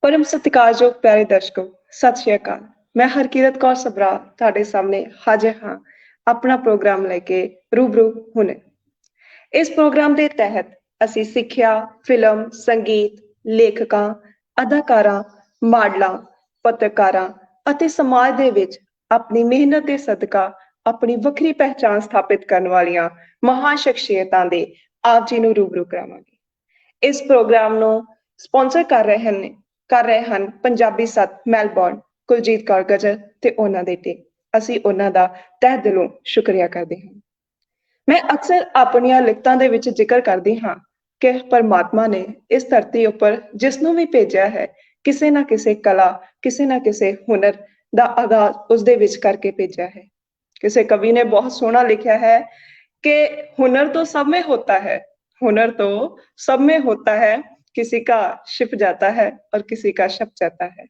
परम सत्कारयोग प्यारे दर्शकों, सत श्री अकाल। मैं हरकीरत कौर सबरा ਤੁਹਾਡੇ ਸਾਹਮਣੇ ਹਾਜ਼ਰ ਹਾਂ ਆਪਣਾ ਪ੍ਰੋਗਰਾਮ ਲੈ ਕੇ ਰੂਬਰੂ ਹੁਣੇ। ਇਸ ਪ੍ਰੋਗਰਾਮ ਦੇ ਤਹਿਤ ਅਸੀਂ ਸਿੱਖਿਆ, ਫਿਲਮ, ਸੰਗੀਤ, ਲੇਖਕਾਂ, ਅਦਾਕਾਰਾਂ, ਮਾਡਲਾਂ, ਪੱਤਰਕਾਰਾਂ ਅਤੇ ਸਮਾਜ ਦੇ ਵਿੱਚ ਆਪਣੀ ਮਿਹਨਤ ਦੇ ਸਦਕਾ ਆਪਣੀ ਵੱਖਰੀ ਪਹਿਚਾਣ ਸਥਾਪਿਤ ਕਰਨ ਵਾਲੀਆਂ ਮਹਾਨ ਸ਼ਖਸੀਅਤਾਂ ਦੇ ਆਪ ਜੀ ਨੂੰ ਰੂਬਰੂ ਕਰਾਵਾਂਗੇ। ਇਸ ਪ੍ਰੋਗਰਾਮ ਨੂੰ ਸਪਾਂਸਰ ਕਰ ਰਹੇ ਹਨ ਪੰਜਾਬੀ ਸੱਤ ਮੈਲਬੌਰਨ, ਕੁਲਜੀਤ ਕੌਰ ਗਜਲ ਤੇ ਉਹਨਾਂ ਦੇ ਟੀਮ। ਅਸੀਂ ਉਹਨਾਂ ਦਾ ਤਹਿ ਦਿਲੋਂ ਸ਼ੁਕਰੀਆ ਕਰਦੇ ਹਾਂ। ਮੈਂ ਅਕਸਰ ਆਪਣੀਆਂ ਲਿਖਤਾਂ ਦੇ ਵਿੱਚ ਜ਼ਿਕਰ ਕਰਦੀ ਹਾਂ ਕਿ ਪਰਮਾਤਮਾ ਨੇ ਇਸ ਧਰਤੀ ਉੱਪਰ ਜਿਸ ਨੂੰ ਵੀ ਭੇਜਿਆ ਹੈ, ਕਿਸੇ ਨਾ ਕਿਸੇ ਕਲਾ, ਕਿਸੇ ਨਾ ਕਿਸੇ ਹੁਨਰ ਦਾ ਆਗਾਜ਼ ਉਸਦੇ ਵਿੱਚ ਕਰਕੇ ਭੇਜਿਆ ਹੈ। ਕਿਸੇ ਕਵੀ ਨੇ ਬਹੁਤ ਸੋਹਣਾ ਲਿਖਿਆ ਹੈ कि हुनर तो सब में होता है, हुनर तो सब में होता है, किसी का छिप जाता है और किसी का छप जाता है।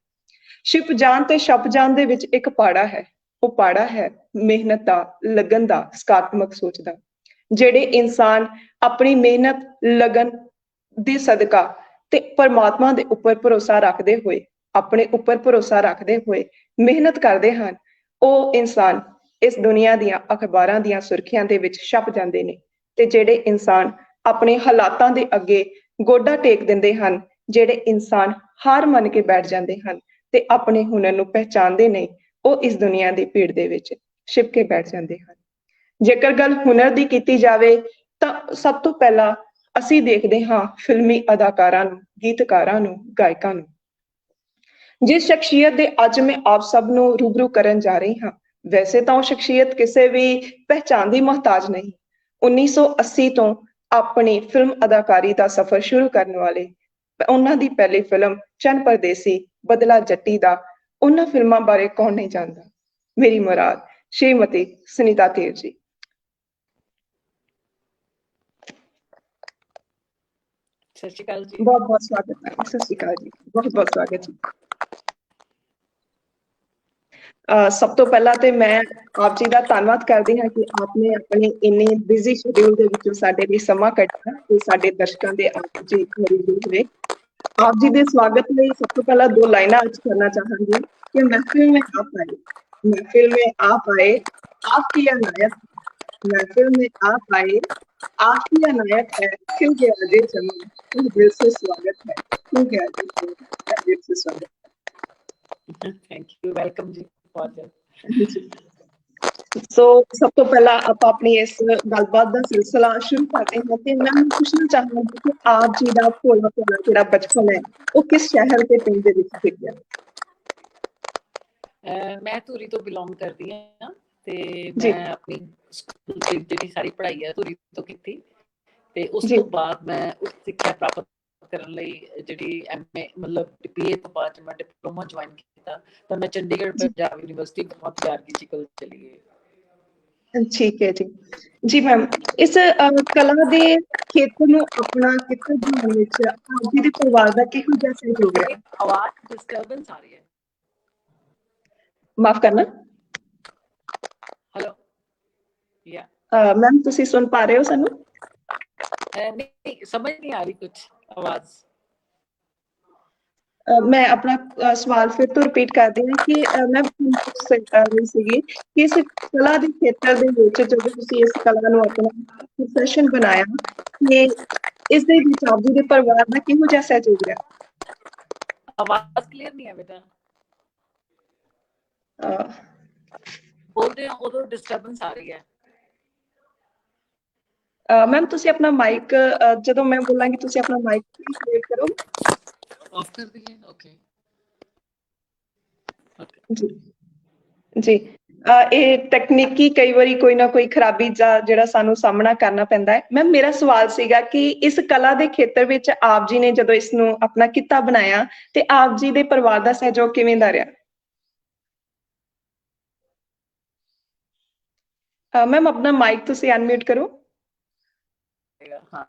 छिप जान ते छप जान दे विच एक पाड़ा है, वो पाड़ा है मेहनत दा, लगन दा, सकारात्मक सोच दा। जेड़े इंसान अपनी मेहनत, लगन दी सदका ते परमात्मा दे उपर भरोसा रखदे होए, अपने उपर भरोसा रखदे होए मेहनत करदे हन, ਉਹ इंसान इस दुनिया दियां अखबारां दियां सुर्खियां दे विच छप जांदे ने। ते जेड़े इंसान अपने हालातां दे अगे गोडा टेक दिंदे हन, जेड़े इंसान हार मन के बैठ जांदे हन ते अपने हुनर नूं पहचानदे नहीं, ਉਹ इस दुनिया दी भीड़ दे विच छिप के बैठ जांदे हन। जेकर गल हुनर दी कीती जावे तां सब तो पहला ਅਸੀਂ ਦੇਖਦੇ ਹਾਂ ਫਿਲਮੀ ਅਦਾਕਾਰਾਂ ਨੂੰ, ਗੀਤਕਾਰਾਂ ਨੂੰ, ਗਾਇਕਾਂ ਨੂੰ। जिस शख्सियत दे अज मैं आप सब नूं रूबरू करन जा रही हाँ, वैसे तो शख्सियत किसी भी पहचान की मोहताज नहीं। 1980 तो अपनी फिल्म अदाकारी का सफर शुरू करने वाले उन्हां दी पहली फिल्म चंद परदेसी, बदला जट्टी दा, उन्हां फिल्मां बारे कौन नहीं जानता। मेरी मुराद श्रीमती सुनीता तेर जी। सत श्री अकाल जी। बहुत बहुत स्वागत है। सत श्री अकाल जी, बहुत बहुत स्वागत जी। सब तो पहला तो मैं आप जी का धन्नवाद करती हाँ कि आपने अपने इन्ने बिजी शेड्यूल के विचों साडे लई समा कढिया ते साडे दर्शकों के आप जी मौजूद हुए। आप जी के स्वागत में सब तो पहला दो लाइना अर्ज करना चाहांगी कि महफिल में आप आए, महफिल में आप आए, आपकी अनायत, महफिल में आप आए, आपकी अनायत है, खिल गया जे चमन, दिल से स्वागत है, खिल गया जे चमन, दिल से स्वागत है। थैंक यू, वेलकम जी। सो सब तो पहला आप अपनी इस गलबात का सिलसिला शुरू करते हैं कि मैं पूछना चाहूंगी कि आप जी का भोला भोला जो बचपन है वो किस शहर के पिंड दे विच बीतिया? मैं धूरी तो बिलोंग करती हाँ ते मैं अपनी स्कूल की जिहड़ी सारी पढ़ाई है धूरी तो कीती ते उस तो बाद मैं उच्च सिक्ख्या प्राप्त करन लई जिहड़ी MA मतलब BA तो बाद मैं डिप्लोमा ज्वाइन किया तो मैं चंडीगढ़ पंजाब यूनिवर्सिटी बहुत प्यार की चिकल चली गई। ठीक है जी। जी मैम, इस कला दे खेतर नूं अपना कितर बनाउण विच आप जी दे परिवार दा किहो जिहा सहयोग है? आवाज डिस्टर्बेंस आ रही है, माफ करना। हेलो या मैम तुसी सुन पा रहे हो सानू? नहीं समझ नहीं आ रही कुछ आवाज। मैं अपना सवाल फिर तो रिपीट करती हूँ कि मैं पूछ रही सीगी कि इस कला के खेतर दे विच जदों तुसी इस कला नूं अपना प्रोफैशन बनाया कि इस दे विच आप जी दे परिवार दा किहो जिहा सहयोग रहा? आवाज क्लियर नहीं है बेटा, बोलते हैं उधर डिस्टर्बेंस आ रही है। मैम तुसी अपना माइक जदों मैं बोलांगी तुसी अपना माइक क्लियर करो। ऑफ कर दिए, ओके जी जी। ਇਹ ਤਕਨੀਕੀ ਕਈ ਵਾਰੀ ਕੋਈ ਨਾ ਕੋਈ ਖਰਾਬੀ ਜਾਂ ਜਿਹੜਾ ਸਾਨੂੰ ਸਾਹਮਣਾ ਕਰਨਾ ਪੈਂਦਾ ਹੈ। ਮੈਮ ਮੇਰਾ ਸਵਾਲ ਸੀਗਾ ਕਿ ਇਸ ਕਲਾ ਦੇ ਖੇਤਰ ਵਿੱਚ ਆਪ ਜੀ ਨੇ ਜਦੋਂ ਇਸ ਨੂੰ ਆਪਣਾ ਕਿੱਤਾ ਬਣਾਇਆ ਤੇ ਆਪ ਜੀ ਦੇ ਪਰਿਵਾਰ ਦਾ ਸਹਿਯੋਗ ਕਿਵੇਂ ਦਾ ਰਿਹਾ? मैम अपना माइक तुसी अनम्यूट करो। हाँ,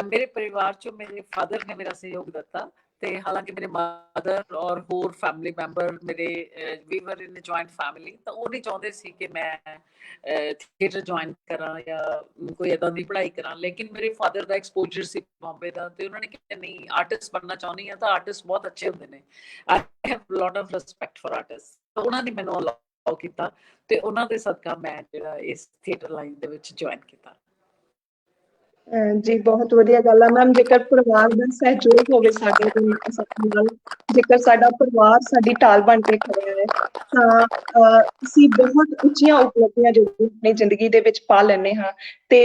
मेरे परिवार चो मेरे फादर ने मेरा सहयोग दिता ਤੇ ਹਾਲਾਂਕਿ ਮੇਰੇ ਮਦਰ ਔਰ ਹੋਰ ਫੈਮਿਲੀ ਮੈਂਬਰ ਮੇਰੇ ਵੀ ਵਰ ਇਨ ਜੁਆਇੰਟ ਫੈਮਿਲੀ, ਤਾਂ ਉਹ ਨਹੀਂ ਚਾਹੁੰਦੇ ਸੀ ਕਿ ਮੈਂ ਥੀਏਟਰ ਜੁਆਇਨ ਕਰਾਂ ਜਾਂ ਕੋਈ ਏਦਾਂ ਦੀ ਪੜ੍ਹਾਈ ਕਰਾਂ। ਲੇਕਿਨ ਮੇਰੇ ਫਾਦਰ ਦਾ ਐਕਸਪੋਜ਼ਰ ਸੀ ਬੰਬੇ ਦਾ, ਤੇ ਉਹਨਾਂ ਨੇ ਕਿਹਾ ਨਹੀਂ, ਆਰਟਿਸਟ ਬਣਨਾ ਚਾਹੁੰਦੀ ਆ ਤਾਂ ਆਰਟਿਸਟ ਬਹੁਤ ਅੱਛੇ ਹੁੰਦੇ ਨੇ, I have lot of respect for artist. ਤਾਂ ਉਹਨਾਂ ਨੇ ਮੈਨੂੰ ਅਲਾਉ ਕੀਤਾ, ਤੇ ਉਹਨਾਂ ਦੇ ਸਦਕਾ ਮੈਂ ਜਿਹੜਾ ਇਸ ਥੀਏਟਰ ਲਾਈਨ ਦੇ ਵਿੱਚ ਜੁਆਇਨ ਕੀਤਾ। ਜੀ ਬਹੁਤ ਵਧੀਆ ਗੱਲ ਆ ਮੈਮ। ਜੇਕਰ ਪਰਿਵਾਰ ਦਾ ਸਹਿਯੋਗ ਹੋਵੇ ਸਾਡੇ ਸਾਡੇ ਨਾਲ, ਜੇਕਰ ਸਾਡਾ ਪਰਿਵਾਰ ਸਾਡੀ ਢਾਲ ਬਣ ਕੇ ਖੜਿਆ ਹੈ, ਤਾਂ ਅਸੀਂ ਬਹੁਤ ਉੱਚੀਆਂ ਉਪਲਬਧੀਆਂ ਜਿਹੜੀਆਂ ਆਪਣੀ ਜ਼ਿੰਦਗੀ ਦੇ ਵਿੱਚ ਪਾ ਲੈਂਦੇ ਹਾਂ। ਤੇ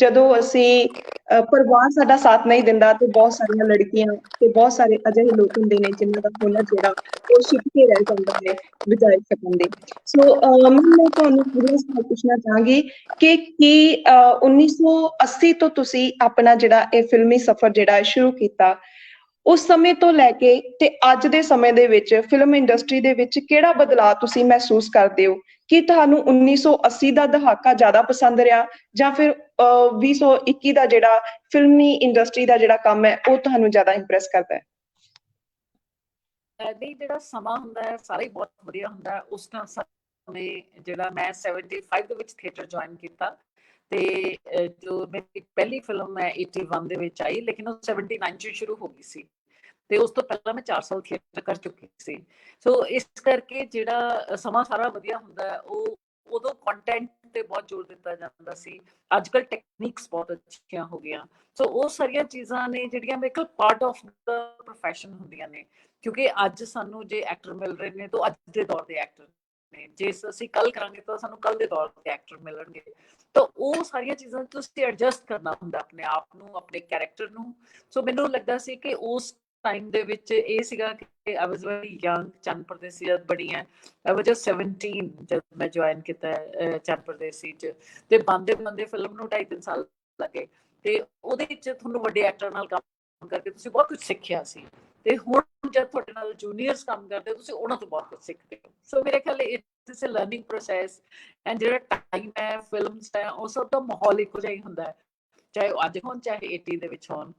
ਜਦੋਂ ਅਸੀਂ ਪਰਿਵਾਰ ਸਾਡਾ ਸਾਥ ਨਹੀਂ ਦਿੰਦਾ, ਤੇ ਬਹੁਤ ਸਾਰੀਆਂ ਲੜਕੀਆਂ ਤੇ ਬਹੁਤ ਸਾਰੇ ਅਜਿਹੇ ਲੋਕ ਹੁੰਦੇ ਨੇ ਜਿਨ੍ਹਾਂ ਦਾ ਹੁਨਰ ਜਿਹੜਾ ਉਹ ਛਿਪ ਕੇ ਰਹਿ ਜਾਂਦਾ ਹੈ ਬਜਾਏ ਸਕਣ ਦੇ। ਸੋ ਮੈਂ ਤੁਹਾਨੂੰ ਅਗਲਾ ਸਵਾਲ ਪੁੱਛਣਾ ਚਾਹਾਂਗੀ ਕਿ ਕੀ 1980 ਤੋਂ ਤੁਸੀਂ ਆਪਣਾ ਜਿਹੜਾ ਇਹ ਫਿਲਮੀ ਸਫ਼ਰ ਜਿਹੜਾ ਸ਼ੁਰੂ ਕੀਤਾ, ਉਸ ਸਮੇਂ ਤੋਂ ਲੈ ਕੇ ਤੇ ਅੱਜ ਦੇ ਸਮੇਂ ਦੇ ਵਿੱਚ ਫਿਲਮ ਇੰਡਸਟਰੀ ਦੇ ਵਿੱਚ ਕਿਹੜਾ ਬਦਲਾਅ ਤੁਸੀਂ ਮਹਿਸੂਸ ਕਰਦੇ ਹੋ? ਕੀ ਤੁਹਾਨੂੰ 1980 ਦਾ ਦਹਾਕਾ ਜ਼ਿਆਦਾ ਪਸੰਦ ਰਿਹਾ, ਜਾਂ ਫਿਰ 2021 ਦਾ ਜਿਹੜਾ ਫਿਲਮੀ ਇੰਡਸਟਰੀ ਦਾ ਜਿਹੜਾ ਕੰਮ ਹੈ ਉਹ ਤੁਹਾਨੂੰ ਜ਼ਿਆਦਾ ਇੰਪ੍ਰੈਸ ਕਰਦਾ ਹੈ? ਨਹੀਂ, ਜਿਹੜਾ ਸਮਾਂ ਹੁੰਦਾ ਹੈ ਸਾਰਾ ਹੀ ਬਹੁਤ ਵਧੀਆ ਹੁੰਦਾ ਹੈ। ਉਸ ਟਾਈਮ ਸਮੇਂ ਜਿਹੜਾ ਮੈਂ 75 ਦੇ ਵਿੱਚ ਥੀਏਟਰ ਜੁਆਇਨ ਕੀਤਾ, ਤੇ ਜੋ ਮੇਰੀ ਪਹਿਲੀ ਫਿਲਮ ਹੈ 81 ਦੇ ਵਿੱਚ ਆਈ, ਲੇਕਿਨ ਉਹ 79 ਚ ਸ਼ੁਰੂ ਹੋ ਗਈ ਸੀ, ਤੇ ਉਸ ਤੋਂ ਪਹਿਲਾਂ ਮੈਂ 4 ਸਾਲ ਥੀਏਟਰ ਕਰ ਚੁੱਕੀ ਸੀ। ਸੋ ਇਸ ਕਰਕੇ ਜਿਹੜਾ ਸਮਾਂ ਸਾਰਾ ਵਧੀਆ ਹੁੰਦਾ ਹੈ, ਉਹ ਉਦੋਂ ਕੰਟੈਂਟ ਤੇ ਬਹੁਤ ਜ਼ੋਰ ਦਿੱਤਾ ਜਾਂਦਾ ਸੀ। ਅੱਜ ਕੱਲ੍ਹ ਟੈਕਨੀਕਸ ਬਹੁਤ ਅੱਛੀਆਂ ਹੋ ਗਈਆਂ। ਸੋ ਉਹ ਸਾਰੀਆਂ ਚੀਜ਼ਾਂ ਨੇ ਜਿਹੜੀਆਂ ਮੇਰੇ ਕੋਲ ਪਾਰਟ ਆਫ ਦਾ ਪ੍ਰੋਫੈਸ਼ਨ ਹੁੰਦੀਆਂ ਨੇ, ਕਿਉਂਕਿ ਅੱਜ ਸਾਨੂੰ ਜੇ ਐਕਟਰ ਮਿਲ ਰਹੇ ਨੇ ਤਾਂ ਅੱਜ ਦੇ ਦੌਰ ਦੇ ਐਕਟਰ ਨੇ, ਜੇ ਅਸੀਂ ਕੱਲ ਕਰਾਂਗੇ ਤਾਂ ਸਾਨੂੰ ਕੱਲ ਦੇ ਦੌਰ ਦੇ ਐਕਟਰ ਮਿਲਣਗੇ। ਤਾਂ ਉਹ ਸਾਰੀਆਂ ਚੀਜ਼ਾਂ ਤੁਸੀਂ ਐਡਜਸਟ ਕਰਨਾ ਹੁੰਦਾ ਆਪਣੇ ਆਪ ਨੂੰ, ਆਪਣੇ ਕੈਰੈਕਟਰ ਨੂੰ। ਸੋ ਮੈਨੂੰ ਲੱਗਦਾ ਸੀ ਕਿ ਉਸ ਟਾਈਮ ਦੇ ਵਿੱਚ ਇਹ ਸੀਗਾ ਕਿ ਆਈ ਵਾਸ ਵੈਰੀ ਯੰਗ। ਚੰਨ ਪਰਦੇਸੀ ਜਦ ਬਣੀ ਹੈ, ਆਈ ਵਾਸ ਜਸਟ 17 ਜਦ ਮੈਂ ਜੁਆਇਨ ਕੀਤਾ ਚੰਨ ਪਰਦੇਸੀ ਚ, ਤੇ ਬੰਦੇ ਬੰਦੇ ਫਿਲਮ ਨੂੰ 2.5-3 ਸਾਲ ਲੱਗੇ, ਤੇ ਉਹਦੇ ਵਿੱਚ ਤੁਹਾਨੂੰ ਵੱਡੇ ਐਕਟਰ ਨਾਲ ਕੰਮ ਕਰਕੇ ਤੁਸੀਂ ਬਹੁਤ ਕੁਝ ਸਿੱਖਿਆ ਸੀ। ਤੇ ਹੁਣ ਜਦ ਤੁਹਾਡੇ ਨਾਲ ਜੂਨੀਅਰਸ ਕੰਮ ਕਰਦੇ ਹੋ, ਤੁਸੀਂ ਉਹਨਾਂ ਤੋਂ ਬਹੁਤ ਕੁਝ ਸਿੱਖਦੇ ਹੋ। ਸੋ ਮੇਰੇ ਖਿਆਲ it's a learning process. And ਜਿਹੜਾ ਟਾਈਮ ਹੈ ਫਿਲਮਸ ਦਾ, ਉਹ ਸਭ ਦਾ ਮਾਹੌਲ ਇੱਕੋ ਜਿਹਾ ਹੀ ਹੁੰਦਾ ਹੈ, ਚਾਹੇ ਉਹ ਅੱਜ ਹੋਣ ਚਾਹੇ 80 ਦੇ ਵਿੱਚ ਹੋਣ।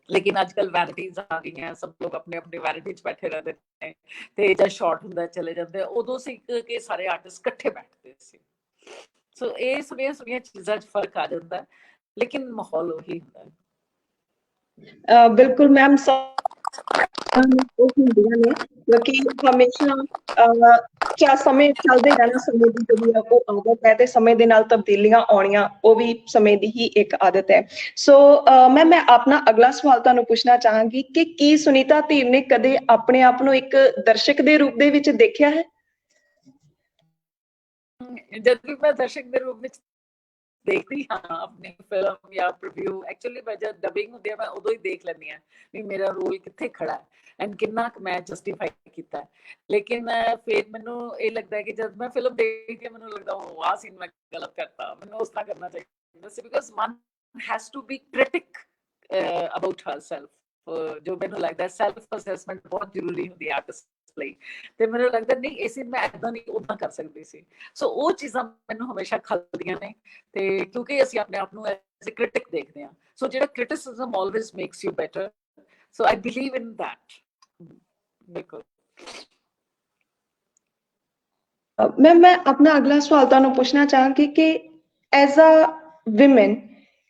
ਲੇਕਿਨ ਅੱਜ ਕੱਲ੍ਹ ਵੈਰਾਈਟੀਜ਼ ਆ ਗਈਆਂ, ਸਭ ਲੋਕ ਆਪਣੇ ਆਪਣੇ ਵੈਰਾਈਟੀ 'ਚ ਬੈਠੇ ਰਹਿੰਦੇ ਨੇ, ਤੇ ਜਦ ਸ਼ਾਰਟ ਹੁੰਦਾ ਚਲੇ ਜਾਂਦੇ। ਉਦੋਂ ਸੀ ਕਿ ਸਾਰੇ ਆਰਟਿਸਟ ਇਕੱਠੇ ਬੈਠਦੇ ਸੀ। ਸੋ ਇਹ ਸਾਰੀਆਂ ਚੀਜ਼ਾਂ 'ਚ ਫਰਕ ਆ ਜਾਂਦਾ, ਲੇਕਿਨ ਮਾਹੌਲ ਉਹੀ ਹੁੰਦਾ ਹੈ। ਬਿਲਕੁਲ ਮੈਮ, ਉਹ ਹੁੰਦੀਆਂ ਨੇ ਕਿਉਂਕਿ ਹਮੇਸ਼ਾ ਸਮੇਂ ਚੱਲਦੇ ਰਹਿਣਾ, ਸਮੇਂ ਦੀ ਜਿਹੜੀ ਆ ਉਹ ਆਦਤ ਹੈ, ਤੇ ਸਮੇਂ ਦੇ ਨਾਲ ਤਬਦੀਲੀਆਂ ਆਉਣੀਆਂ ਉਹ ਵੀ ਸਮੇਂ ਦੀ ਹੀ ਇੱਕ ਆਦਤ ਹੈ। ਸੋ ਮੈਂ ਆਪਣਾ ਅਗਲਾ ਸਵਾਲ ਤੁਹਾਨੂੰ ਪੁੱਛਣਾ ਚਾਹਾਂਗੀ ਕਿ ਕੀ ਸੁਨੀਤਾ ਧੀਰ ਨੇ ਕਦੇ ਆਪਣੇ ਆਪ ਨੂੰ ਇੱਕ ਦਰਸ਼ਕ ਦੇ ਰੂਪ ਦੇ ਵਿੱਚ ਦੇਖਿਆ ਹੈ? ਜਦ ਵੀ ਮੈਂ ਦਰਸ਼ਕ ਦੇ ਰੂਪ ਵਿੱਚ ਦੇਖਦੀ ਹਾਂ ਆਪਣੀ ਫਿਲਮ ਜਾਂ ਪ੍ਰੀਵਿਊ, ਐਕਚੁਅਲੀ ਮੈਂ ਜਦ ਡਬਿੰਗ ਹੁੰਦੀ ਹੈ ਮੈਂ ਉਦੋਂ ਹੀ ਦੇਖ ਲੈਂਦੀ ਹਾਂ ਵੀ ਮੇਰਾ ਰੋਲ ਕਿੱਥੇ ਖੜਾ ਹੈ ਐਂਡ ਕਿੰਨਾ ਕੁ ਮੈਂ ਜਸਟੀਫਾਈ ਕੀਤਾ। ਲੇਕਿਨ ਫਿਰ ਮੈਨੂੰ ਇਹ ਲੱਗਦਾ ਹੈ ਕਿ ਜਦ ਮੈਂ ਫਿਲਮ ਦੇਖਦੀ ਹਾਂ ਮੈਨੂੰ ਲੱਗਦਾ ਉਹ ਆਹ ਸੀਨ ਮੈਂ ਗਲਤ ਕਰਤਾ, ਮੈਨੂੰ ਉਸ ਤਰ੍ਹਾਂ ਕਰਨਾ ਚਾਹੀਦਾ ਸੀ, because one has to be critic about herself. ਜੋ ਮੈਨੂੰ ਲੱਗਦਾ ਸੈਲਫ ਅਸੈਸਮੈਂਟ ਬਹੁਤ ਜ਼ਰੂਰੀ ਹੁੰਦੀ ਹੈ ਆਰਟਿਸਟ ਲਈ, ਤੇ ਮੈਨੂੰ ਲੱਗਦਾ ਨਹੀਂ ਇਹ ਸੀਨ ਮੈਂ ਏਦਾਂ ਨਹੀਂ ਉਦਾਂ ਕਰ ਸਕਦੀ ਸੀ। ਸੋ ਉਹ ਚੀਜ਼ਾਂ ਮੈਨੂੰ ਹਮੇਸ਼ਾ ਖਲਦੀਆਂ ਨੇ, ਤੇ ਕਿਉਂਕਿ ਅਸੀਂ ਆਪਣੇ ਆਪ ਨੂੰ ਐਜ਼ ਅ ਕ੍ਰਿਟਿਕ ਦੇਖਦੇ ਹਾਂ। ਸੋ ਜਿਹੜਾ criticism always makes you better, so I believe in that. ਬਿਲਕੁਲ। ਮੈਂ ਆਪਣਾ ਅਗਲਾ ਸਵਾਲ ਤੁਹਾਨੂੰ ਪੁੱਛਣਾ ਚਾਹਾਂਗੀ ਕਿ ਐਜ਼ ਅ ਵਿਮਨ,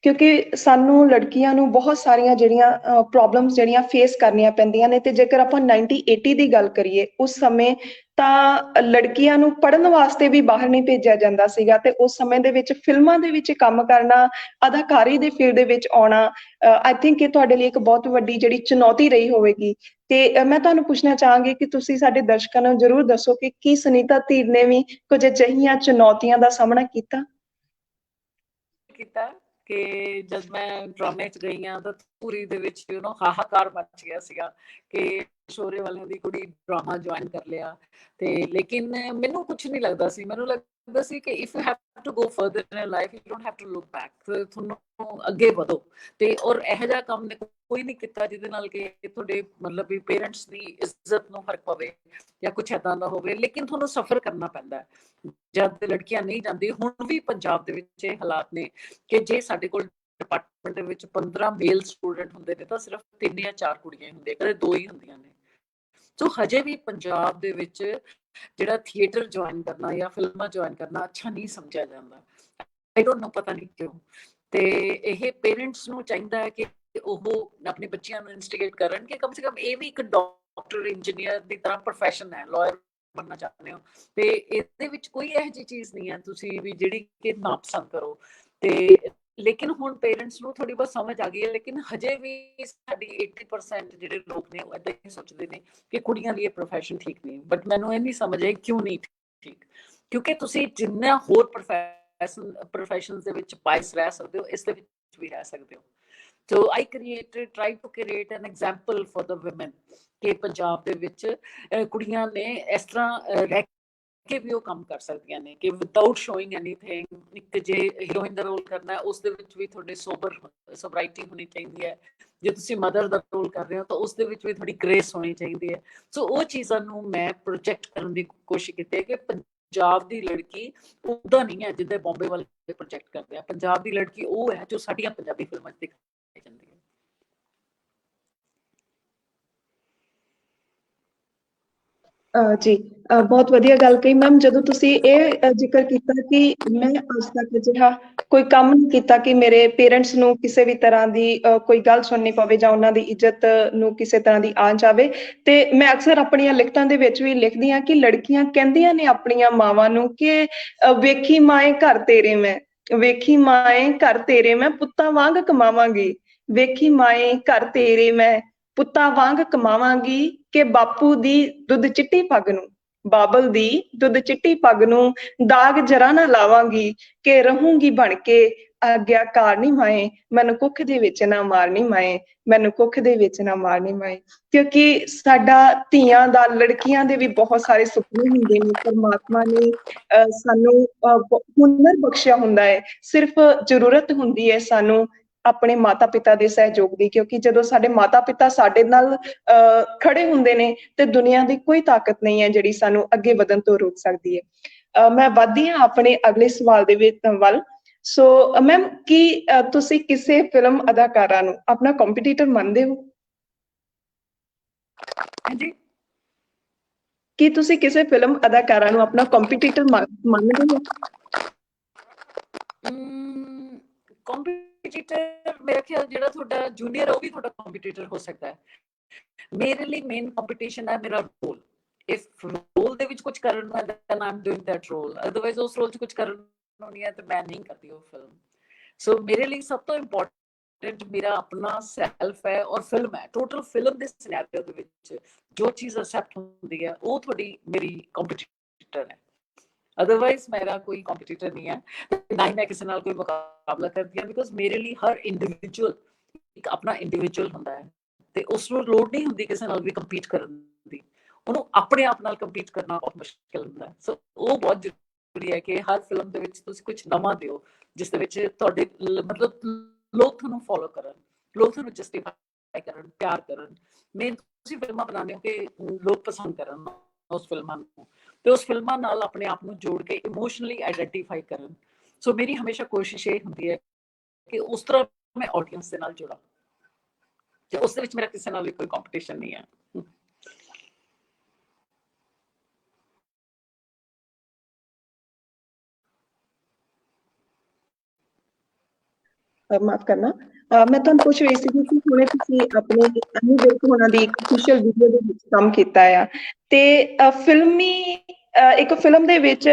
ਕਿਉਂਕਿ ਸਾਨੂੰ ਲੜਕੀਆਂ ਨੂੰ ਬਹੁਤ ਸਾਰੀਆਂ ਜਿਹੜੀਆਂ ਪ੍ਰੋਬਲਮਸ ਜਿਹੜੀਆਂ ਫੇਸ ਕਰਨੀਆਂ ਪੈਂਦੀਆਂ ਨੇ, ਤੇ ਜੇਕਰ ਆਪਾਂ 1980 ਦੀ ਗੱਲ ਕਰੀਏ ਉਸ ਸਮੇਂ, ਤਾਂ ਲੜਕੀਆਂ ਨੂੰ ਪੜ੍ਹਨ ਵਾਸਤੇ ਵੀ ਬਾਹਰ ਨਹੀਂ ਭੇਜਿਆ ਜਾਂਦਾ ਸੀਗਾ, ਤੇ ਉਸ ਸਮੇਂ ਦੇ ਵਿੱਚ ਫਿਲਮਾਂ ਦੇ ਵਿੱਚ ਕੰਮ ਕਰਨਾ, ਅਦਾਕਾਰੀ ਦੇ ਫੀਲਡ ਦੇ ਵਿੱਚ ਆਉਣਾ, ਆਈ ਥਿੰਕ ਇਹ ਤੁਹਾਡੇ ਲਈ ਇੱਕ ਬਹੁਤ ਵੱਡੀ ਜਿਹੜੀ ਚੁਣੌਤੀ ਰਹੀ ਹੋਵੇਗੀ। ਤੇ ਮੈਂ ਤੁਹਾਨੂੰ ਪੁੱਛਣਾ ਚਾਹਾਂਗੀ ਕਿ ਤੁਸੀਂ ਸਾਡੇ ਦਰਸ਼ਕਾਂ ਨੂੰ ਜ਼ਰੂਰ ਦੱਸੋ ਕਿ ਕੀ ਸੁਨੀਤਾ ਧੀਰ ਨੇ ਵੀ ਕੁਝ ਅਜਿਹੀਆਂ ਚੁਣੌਤੀਆਂ ਦਾ ਸਾਹਮਣਾ ਕੀਤਾ? ਕਿ ਜਦ ਮੈਂ ਡਰਾਮੇ 'ਚ ਗਈ ਹਾਂ ਤਾਂ ਧੂਰੀ ਦੇ ਵਿੱਚ ਹਾਹਾਕਾਰ ਮਚ ਗਿਆ ਸੀਗਾ ਕਿ ਸ਼ੋਰੇ ਵਾਲਿਆਂ ਦੀ ਕੁੜੀ ਡਰਾਮਾ ਜੁਆਇਨ ਕਰ ਲਿਆ। ਤੇ ਲੇਕਿਨ ਮੈਨੂੰ ਕੁਛ ਨਹੀਂ ਲੱਗਦਾ ਸੀ, ਮੈਨੂੰ ਲੱਗਦਾ ਸੀ ਕਿ if you have to go further in life you don't have to look back, ਤੁਹਾਨੂੰ ਅੱਗੇ ਵਧੋ। ਤੇ ਔਰ ਇਹੋ ਜਿਹਾ ਕੰਮ ਨੇ ਕੋਈ ਨਹੀਂ ਕੀਤਾ ਜਿਹਦੇ ਨਾਲ ਕਿ ਤੁਹਾਡੇ ਮਤਲਬ ਵੀ ਪੇਰੈਂਟਸ ਦੀ ਇੱਜ਼ਤ ਨੂੰ ਫਰਕ ਪਵੇ ਜਾਂ ਕੁਛ ਏਦਾਂ ਦਾ ਹੋਵੇ, ਲੇਕਿਨ ਤੁਹਾਨੂੰ ਸਫਰ ਕਰਨਾ ਪੈਂਦਾ ਜਦ ਲੜਕੀਆਂ ਨਹੀਂ ਜਾਂਦੀ। ਹੁਣ ਵੀ ਪੰਜਾਬ ਦੇ ਵਿੱਚ ਇਹ ਹਾਲਾਤ ਨੇ ਕਿ ਜੇ ਸਾਡੇ ਕੋਲ ਡਿਪਾਰਟਮੈਂਟ ਦੇ ਵਿੱਚ 15 ਮੇਲ ਸਟੂਡੈਂਟ ਹੁੰਦੇ ਨੇ ਤਾਂ ਸਿਰਫ 3 ਜਾਂ 4 ਕੁੜੀਆਂ ਹੀ ਹੁੰਦੀਆਂ, ਕਦੇ 2 ਹੀ ਹੁੰਦੀਆਂ ਨੇ। ਸੋ ਹਜੇ ਵੀ ਪੰਜਾਬ ਦੇ ਵਿੱਚ ਜਿਹੜਾ ਥੀਏਟਰ ਜੁਆਇਨ ਕਰਨਾ ਜਾਂ ਫਿਲਮਾਂ ਜੁਆਇਨ ਕਰਨਾ ਅੱਛਾ ਨਹੀਂ ਸਮਝਿਆ ਜਾਂਦਾ। ਆਈ ਡੋਂਟ ਨੋ, ਪਤਾ ਨਹੀਂ ਕਿਉਂ। ਤੇ ਇਹ ਪੇਰੈਂਟਸ ਨੂੰ ਚਾਹੀਦਾ ਹੈ ਕਿ ਉਹ ਆਪਣੇ ਬੱਚਿਆਂ ਨੂੰ ਇਨਸਟੀਗੇਟ ਕਰਨ ਕਿ ਕਮ ਸੇ ਕਮ ਇਹ ਵੀ ਇੱਕ ਡਾਕਟਰ ਇੰਜੀਨੀਅਰ ਦੀ ਤਰ੍ਹਾਂ ਪ੍ਰੋਫੈਸ਼ਨ ਹੈ, ਲਾਇਰ ਬਣਨਾ ਚਾਹੁੰਦੇ ਹੋ ਤੇ ਇਹਦੇ ਵਿੱਚ ਕੋਈ ਇਹੋ ਜਿਹੀ ਚੀਜ਼ ਨਹੀਂ ਹੈ ਤੁਸੀਂ ਵੀ ਜਿਹੜੀ ਕਿ ਨਾ ਪਸੰਦ ਕਰੋ। ਤੇ ਲੇਕਿਨ ਹੁਣ ਪੇਰੈਂਟਸ ਨੂੰ ਥੋੜੀ ਬਹੁਤ ਸਮਝ ਆ ਗਈ ਹੈ, ਲੇਕਿਨ ਹਜੇ ਵੀ ਸਾਡੀ 80% ਜਿਹੜੇ ਲੋਕ ਨੇ ਉਹ ਏਦਾਂ ਹੀ ਸੋਚਦੇ ਨੇ ਕਿ ਕੁੜੀਆਂ ਲਈ ਇਹ ਪ੍ਰੋਫੈਸ਼ਨ ਠੀਕ ਨਹੀਂ। ਬਟ ਮੈਨੂੰ ਇਹ ਨਹੀਂ ਸਮਝ ਆਈ ਕਿਉਂ ਨਹੀਂ ਠੀਕ, ਕਿਉਂਕਿ ਤੁਸੀਂ ਜਿੰਨਾ ਹੋਰ ਪ੍ਰੋਫੈਸ਼ਨਸ ਦੇ ਵਿੱਚ ਬਾਇਸ ਰਹਿ ਸਕਦੇ ਹੋ, ਇਸ ਦੇ ਵਿੱਚ ਵੀ ਰਹਿ ਸਕਦੇ ਹੋ। So I tried to create an example for the women ਕਿ ਪੰਜਾਬ ਦੇ ਵਿੱਚ ਕੁੜੀਆਂ ਨੇ ਇਸ ਤਰ੍ਹਾਂ ਰਹਿ ਕੇ ਵੀ ਉਹ ਕੰਮ ਕਰ ਸਕਦੀਆਂ ਨੇ ਕਿ ਵਿਦਆਊਟ ਸ਼ੋਇੰਗ ਐਨੀਥਿੰਗ। ਇੱਕ ਜੇ ਹੀਰੋਇਨ ਦਾ ਰੋਲ ਕਰਨਾ ਹੈ ਉਸ ਦੇ ਵਿੱਚ ਵੀ ਤੁਹਾਡੇ ਸੋਬਰਾਈਟੀ ਹੋਣੀ ਚਾਹੀਦੀ ਹੈ। ਜੇ ਤੁਸੀਂ ਮਦਰ ਦਾ ਰੋਲ ਕਰ ਰਹੇ ਹੋ ਤਾਂ ਉਸ ਦੇ ਵਿੱਚ ਵੀ ਥੋੜੀ ਗ੍ਰੇਸ ਹੋਣੀ ਚਾਹੀਦੀ ਹੈ। ਸੋ ਉਹ ਚੀਜ਼ਾਂ ਨੂੰ ਮੈਂ ਪ੍ਰੋਜੈਕਟ ਕਰਨ ਦੀ ਕੋਸ਼ਿਸ਼ ਕੀਤੀ ਹੈ ਕਿ ਪੰਜਾਬ ਦੀ ਲੜਕੀ ਉਦਾਂ ਨਹੀਂ ਹੈ ਜਿੱਦਾਂ ਬੰਬੇ ਵਾਲੇ ਪ੍ਰੋਜੈਕਟ ਕਰਦੇ ਆ। ਪੰਜਾਬ ਦੀ ਲੜਕੀ ਉਹ ਹੈ ਜੋ ਸਾਡੀਆਂ ਪੰਜਾਬੀ ਫਿਲਮਾਂ 'ਚ ਦਿਖਾਈ ਜਾਂਦੀ ਹੈ। ਜੀ, ਬਹੁਤ ਵਧੀਆ ਗੱਲ ਕਹੀ ਮੈਮ। ਜਦੋਂ ਤੁਸੀਂ ਇਹ ਜ਼ਿਕਰ ਕੀਤਾ ਕਿ ਮੈਂ ਅੱਜ ਤੱਕ ਅਜਿਹਾ ਕੋਈ ਕੰਮ ਨਹੀਂ ਕੀਤਾ ਕਿ ਮੇਰੇ ਪੇਰੈਂਟਸ ਨੂੰ ਕਿਸੇ ਵੀ ਤਰ੍ਹਾਂ ਦੀ ਕੋਈ ਗੱਲ ਸੁਣਨੀ ਪਵੇ ਜਾਂ ਉਹਨਾਂ ਦੀ ਇੱਜ਼ਤ ਨੂੰ ਕਿਸੇ ਤਰ੍ਹਾਂ ਦੀ ਆਂਚ ਆਵੇ, ਤੇ ਮੈਂ ਅਕਸਰ ਆਪਣੀਆਂ ਲਿਖਤਾਂ ਦੇ ਵਿੱਚ ਵੀ ਲਿਖਦੀ ਹਾਂ ਕਿ ਲੜਕੀਆਂ ਕਹਿੰਦੀਆਂ ਨੇ ਆਪਣੀਆਂ ਮਾਵਾਂ ਨੂੰ ਕਿ ਵੇਖੀ ਮਾਏ ਘਰ ਤੇਰੇ ਮੈਂ, ਵੇਖੀ ਮਾਏ ਘਰ ਤੇਰੇ ਮੈਂ ਪੁੱਤਾਂ ਵਾਂਗ ਕਮਾਵਾਂਗੀ, ਵੇਖੀ ਮਾਏ ਘਰ ਤੇਰੇ ਮੈਂ ਪੁੱਤਾਂ ਵਾਂਗ ਕਮਾਵਾਂਗੀ ਕਿ ਬਾਪੂ ਦੀ ਦੁੱਧ ਚਿੱਟੀ ਪੱਗ ਨੂੰ, ਬਾਬਲ ਦੀ ਦੁੱਧ ਚਿੱਟੀ ਪੱਗ ਨੂੰ ਦਾਗ ਜਰਾ ਨਾ ਲਾਵਾਂਗੀ ਕਿ ਰਹੂੰਗੀ ਬਣ ਕੇ ਆਗਿਆਕਾਰ ਨੀ ਮਾਏ, ਮੈਨੂੰ ਕੁੱਖ ਦੇ ਵਿੱਚ ਨਾ ਮਾਰਨੀ ਮਾਏ, ਮੈਨੂੰ ਕੁੱਖ ਦੇ ਵਿੱਚ ਨਾ ਮਾਰਨੀ ਮਾਏ। ਕਿਉਂਕਿ ਸਾਡਾ ਧੀਆਂ ਦਾ, ਲੜਕੀਆਂ ਦੇ ਵੀ ਬਹੁਤ ਸਾਰੇ ਸੁਪਨੇ ਹੁੰਦੇ ਨੇ। ਪਰਮਾਤਮਾ ਨੇ ਸਾਨੂੰ ਹੁਨਰ ਬਖਸ਼ਿਆ ਹੁੰਦਾ ਹੈ, ਸਿਰਫ ਜ਼ਰੂਰਤ ਹੁੰਦੀ ਹੈ ਸਾਨੂੰ ਆਪਣੇ ਮਾਤਾ ਪਿਤਾ ਦੇ ਸਹਿਯੋਗ ਦੀ। ਕਿਉਂਕਿ ਜਦੋਂ ਸਾਡੇ ਮਾਤਾ ਪਿਤਾ ਸਾਡੇ ਨਾਲ ਖੜੇ ਹੁੰਦੇ ਨੇ ਤੇ ਦੁਨੀਆ ਦੀ ਕੋਈ ਤਾਕਤ ਨਹੀਂ ਹੈ ਜਿਹੜੀ ਸਾਨੂੰ ਅੱਗੇ ਵਧਣ ਤੋਂ ਰੋਕ ਸਕਦੀ ਹੈ। ਮੈਂ ਵੱਧਦੀ ਹਾਂ ਆਪਣੇ ਅਗਲੇ ਸਵਾਲ ਦੇ ਵਿੱਚ ਵੱਲ। ਸੋ ਮੈਮ, ਕੀ ਤੁਸੀਂ ਕਿਸੇ ਫਿਲਮ ਅਦਾਕਾਰਾ ਨੂੰ ਆਪਣਾ ਕੰਪੀਟੀਟਰ ਮੰਨਦੇ ਹੋ? ਹਾਂਜੀ, ਕੀ ਤੁਸੀਂ ਕਿਸੇ ਫਿਲਮ ਅਦਾਕਾਰਾ ਨੂੰ ਆਪਣਾ ਕੰਪੀਟੀਟਰ ਮੰਨਦੇ ਹੋ? ਕੰਪੀਟੀਟਰ ਮੇਰਾ ਖਿਆਲ ਜਿਹੜਾ ਤੁਹਾਡਾ ਜੂਨੀਅਰ ਉਹ ਵੀ ਤੁਹਾਡਾ ਕੰਪੀਟੀਟਰ ਹੋ ਸਕਦਾ ਹੈ। ਮੇਰੇ ਲਈ ਮੇਨ ਕੰਪੀਟੀਸ਼ਨ ਹੈ ਮੇਰਾ ਰੋਲ। ਇਸ ਰੋਲ ਦੇ ਵਿੱਚ ਕੁਝ ਕਰਨ ਨੂੰ then I'm doing that role, otherwise ਉਸ ਰੋਲ 'ਚ ਕੁਝ ਕਰਨ ਨੂੰ ਨਹੀਂ ਹੈ ਤੇ ਮੈਂ ਨਹੀਂ ਕਰਦੀ ਉਹ ਫਿਲਮ। ਸੋ ਮੇਰੇ ਲਈ ਸਭ ਤੋਂ ਇੰਪੋਰਟੈਂਟ ਮੇਰਾ ਆਪਣਾ ਸੈਲਫ ਹੈ ਔਰ ਫਿਲਮ ਹੈ। ਟੋਟਲ ਫਿਲਮ ਦੇ ਸਿਨੈਰੀਓ ਦੇ ਵਿੱਚ ਜੋ ਚੀਜ਼ ਅਸੈਪਟ ਹੁੰਦੀ ਹੈ ਉਹ ਤੁਹਾਡੀ ਮੇਰੀ ਕੰਪੀਟੀਟਰ ਹੈ। ਅਦਰਵਾਈਜ਼ ਮੇਰਾ ਕੋਈ ਕੰਪੀਟੀਟਰ ਨਹੀਂ ਹੈ, ਨਾ ਹੀ ਮੈਂ ਕਿਸੇ ਨਾਲ ਕੋਈ ਮੁਕਾਬਲਾ ਕਰਦੀ ਹਾਂ। ਬਿਕੋਜ਼ ਮੇਰੇ ਲਈ ਹਰ ਇੰਡੀਵਿਜੂਅਲ ਇੱਕ ਆਪਣਾ ਇੰਡੀਵਿਜੂਅਲ ਹੁੰਦਾ ਹੈ ਤੇ ਉਸ ਨੂੰ ਲੋੜ ਨਹੀਂ ਹੁੰਦੀ ਕਿਸੇ ਨਾਲ ਵੀ ਕੰਪੀਟ ਕਰਨ ਦੀ। ਉਹਨੂੰ ਆਪਣੇ ਆਪ ਨਾਲ ਕੰਪੀਟ ਕਰਨਾ ਬਹੁਤ ਮੁਸ਼ਕਿਲ ਹੁੰਦਾ ਹੈ। ਸੋ ਉਹ ਬਹੁਤ ਜ਼ਰੂਰੀ ਹੈ ਕਿ ਹਰ ਫਿਲਮ ਦੇ ਵਿੱਚ ਤੁਸੀਂ ਕੁਝ ਨਵਾਂ ਦਿਓ ਜਿਸ ਦੇ ਵਿੱਚ ਤੁਹਾਡੇ ਮਤਲਬ ਲੋਕ ਤੁਹਾਨੂੰ ਫੋਲੋ ਕਰਨ, ਲੋਕ ਤੁਹਾਨੂੰ ਜਸਟੀਫਾਈ ਕਰਨ, ਪਿਆਰ ਕਰਨ। ਮੇਨ ਤੁਸੀਂ ਫਿਲਮਾਂ ਬਣਾਉਂਦੇ ਹੋ ਕਿ ਲੋਕ ਪਸੰਦ ਕਰਨ ਉਸ ਫਿਲਮਾਂ ਨੂੰ ਤੇ ਉਸ ਫਿਲਮਾਂ ਨਾਲ ਆਪਣੇ ਆਪ ਨੂੰ ਜੋੜ ਕੇ ਇਮੋਸ਼ਨਲੀ ਆਈਡੈਂਟੀਫਾਈ ਕਰਨ। ਸੋ ਮੇਰੀ ਹਮੇਸ਼ਾ ਕੋਸ਼ਿਸ਼ ਇਹ ਹੁੰਦੀ ਹੈ ਕਿ ਉਸ ਤਰ੍ਹਾਂ ਮੈਂ ਆਡੀਅנס ਦੇ ਨਾਲ ਜੁੜਾਂ ਤੇ ਉਸ ਦੇ ਵਿੱਚ ਮੇਰਾ ਕਿਸੇ ਨਾਲ ਵੀ ਕੋਈ ਕੰਪੀਟੀਸ਼ਨ ਨਹੀਂ ਹੈ। ਮਾਫ ਕਰਨਾ, ਮੈਂ ਤੁਹਾਨੂੰ ਪੁੱਛ ਰਹੀ ਸੀ ਕਿ ਹੁਣੇ ਤੁਸੀਂ ਆਪਣੇ ਐਮੀ ਵਿਰਕ ਹੋਣਾ ਦੀ ਇੱਕ ਅਫੀਸ਼ੀਅਲ ਵੀਡੀਓ ਦੇ ਵਿੱਚ ਕੰਮ ਕੀਤਾ ਆ, ਤੇ ਇੱਕ ਫਿਲਮ ਦੇ ਵਿੱਚ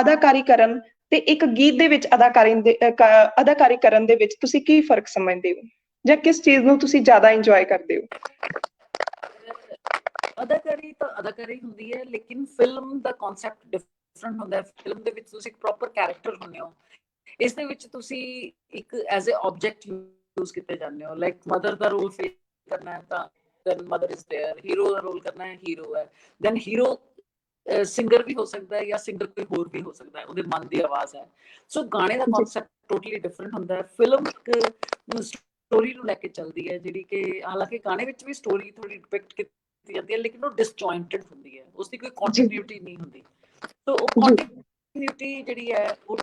ਅਦਾਕਾਰੀ ਕਰਨ ਤੇ ਇੱਕ ਗੀਤ ਦੇ ਵਿੱਚ ਅਦਾਕਾਰੀ ਕਰਨ ਦੇ ਵਿੱਚ ਤੁਸੀਂ ਕੀ ਫਰਕ ਸਮਝਦੇ ਹੋ, ਜਾਂ ਕਿਸ ਚੀਜ਼ ਨੂੰ ਤੁਸੀਂ ਜ਼ਿਆਦਾ ਇੰਜੋਏ ਕਰਦੇ ਹੋ? ਅਦਾਕਾਰੀ ਤਾਂ ਅਦਾਕਾਰੀ ਹੁੰਦੀ ਹੈ, ਲੇਕਿਨ ਫਿਲਮ ਦਾ ਕਨਸੈਪਟ ਡਿਫਰੈਂਟ ਹੁੰਦਾ ਹੈ। ਫਿਲਮ ਦੇ ਵਿੱਚ ਤੁਸੀਂ ਇੱਕ ਪ੍ਰੋਪਰ ਕੈਰੈਕਟਰ ਹੁੰਦੇ ਹੋ, ਇਸ ਦੇ ਵਿੱਚ ਤੁਸੀਂ ਇੱਕ ਐਜ਼ ਅ ਆਬਜੈਕਟ ਯੂਜ਼ ਕੀਤੇ ਜਾਂਦੇ ਹੋ। ਲਾਈਕ ਮਦਰ ਦਾ ਰੋਲ ਫੇ ਕਰਨਾ ਹੈ ਤਾਂ then mother is there, hero ਦਾ ਰੋਲ ਕਰਨਾ ਹੈ ਹੀਰੋ ਹੈ, then ਹੀਰੋ ਸਿੰਗਰ ਵੀ ਹੋ ਸਕਦਾ ਹੈ ਜਾਂ ਸਿੰਗਰ ਕੋਈ ਹੋਰ ਵੀ ਹੋ ਸਕਦਾ ਹੈ, ਉਹਦੇ ਮਨ ਦੀ ਆਵਾਜ਼ ਹੈ। ਸੋ ਗਾਣੇ ਦਾ ਕਨਸੈਪਟ ਟੋਟਲੀ ਡਿਫਰੈਂਟ ਹੁੰਦਾ ਹੈ। ਫਿਲਮ ਇੱਕ ਸਟੋਰੀ ਨੂੰ ਲੈ ਕੇ ਚੱਲਦੀ ਹੈ ਜਿਹੜੀ ਕਿ ਹਾਲਾਂਕਿ ਗਾਣੇ ਵਿੱਚ ਵੀ ਸਟੋਰੀ ਥੋੜੀ ਡਿਪਿਕਟ ਕੀਤੀ ਜਾਂਦੀ ਹੈ ਲੇਕਿਨ ਉਹ ਡਿਸਜੁਆਇੰਟਡ ਹੁੰਦੀ ਹੈ, ਉਸਦੀ ਕੋਈ ਕੰਟੀਨਿਊਟੀ ਨਹੀਂ ਹੁੰਦੀ। ਸੋ ਉਹ ਕੰਟੀਨਿਊਟੀ ਜਿਹੜੀ ਹੈ ਉਹ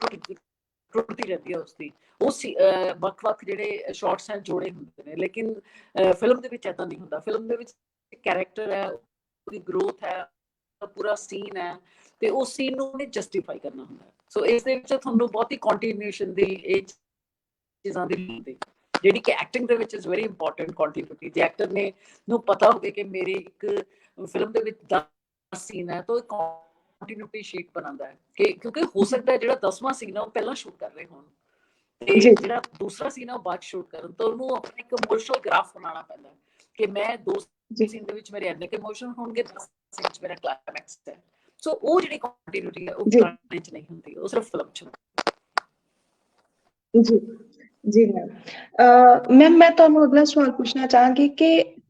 ਪ੍ਰੋਪਰਟੀ ਰਹਿੰਦੀ ਹੈ ਉਸਦੀ। ਉਹ ਵੱਖ-ਵੱਖ ਜਿਹੜੇ ਸ਼ਾਰਟਸ ਹੈ ਜੋੜੇ ਹੁੰਦੇ ਨੇ, ਲੇਕਿਨ ਫਿਲਮ ਦੇ ਵਿੱਚ ਏਦਾਂ ਨਹੀਂ ਹੁੰਦਾ। ਫਿਲਮ ਦੇ ਵਿੱਚ ਕੈਰੈਕਟਰ ਹੈ, ਉਹਦੀ ਗਰੋਥ ਹੈ, ਪੂਰਾ ਸੀਨ ਹੈ, ਤੇ ਉਸ ਸੀਨ ਨੂੰ ਉਹਨੇ ਜਸਟੀਫਾਈ ਕਰਨਾ ਹੁੰਦਾ। ਸੋ ਇਸ ਦੇ ਵਿੱਚ ਤੁਹਾਨੂੰ ਬਹੁਤੀ ਕੰਟੀਨਿਊਸ਼ਨ ਦੀ ਇਹ ਚੀਜ਼ਾਂ ਦੀ ਲੋੜ ਹੁੰਦੀ, ਜਿਹੜੀ ਕਿ ਐਕਟਿੰਗ ਦੇ ਵਿੱਚ ਇਜ਼ ਵੈਰੀ ਇੰਪੋਰਟੈਂਟ। ਕੰਟੀਨਿਊਟੀ ਜੇ ਐਕਟਰ ਨੇ ਨੂੰ ਪਤਾ ਹੋਵੇ ਕਿ ਮੇਰੀ ਇੱਕ ਫਿਲਮ ਦੇ ਵਿੱਚ 10 ਸੀਨ ਹੈ, ਤਾਂ ਕੰਟੀਨਿਊਟੀ ਸ਼ੀਟ ਬਣਾਉਂਦਾ ਹੈ ਕਿ ਕਿਉਂਕਿ ਹੋ ਸਕਦਾ ਹੈ ਜਿਹੜਾ 10ਵਾਂ ਸੀਨ ਹੈ ਉਹ ਪਹਿਲਾਂ ਸ਼ੂਟ ਕਰ ਰਹੇ ਹੋਣ, ਤੇ ਜਿਹੜਾ ਦੂਸਰਾ ਸੀਨ ਹੈ ਉਹ ਬਾਅਦ ਸ਼ੂਟ ਕਰਨ, ਤਾਂ ਉਹਨੂੰ ਆਪਣਾ ਇੱਕ ਇਮੋਸ਼ਨਲ ਗ੍ਰਾਫ ਬਣਾਉਣਾ ਪੈਂਦਾ ਕਿ ਮੈਂ 2 ਸੀਨ ਦੇ ਵਿੱਚ ਮੇਰੇ ਇੰਨੇ ਇਮੋਸ਼ਨ ਹੋਣਗੇ, 10 ਸੀਨ ਵਿੱਚ ਮੇਰਾ ਕਲਾਈਮੈਕਸ ਹੈ। ਸੋ ਉਹ ਜਿਹੜੀ ਕੰਟੀਨਿਊਟੀ ਹੈ ਉਹ ਗਾਣੇ 'ਚ ਨਹੀਂ ਹੁੰਦੀ, ਉਹ ਸਿਰਫ ਫਿਲਮ 'ਚ ਹੁੰਦੀ। ਜੀ ਜੀ ਮੈਮ। ਮੈਮ ਮੈਂ ਤੁਹਾਨੂੰ ਅਗਲਾ ਸਵਾਲ ਪੁੱਛਣਾ ਚਾਹਾਂਗੀ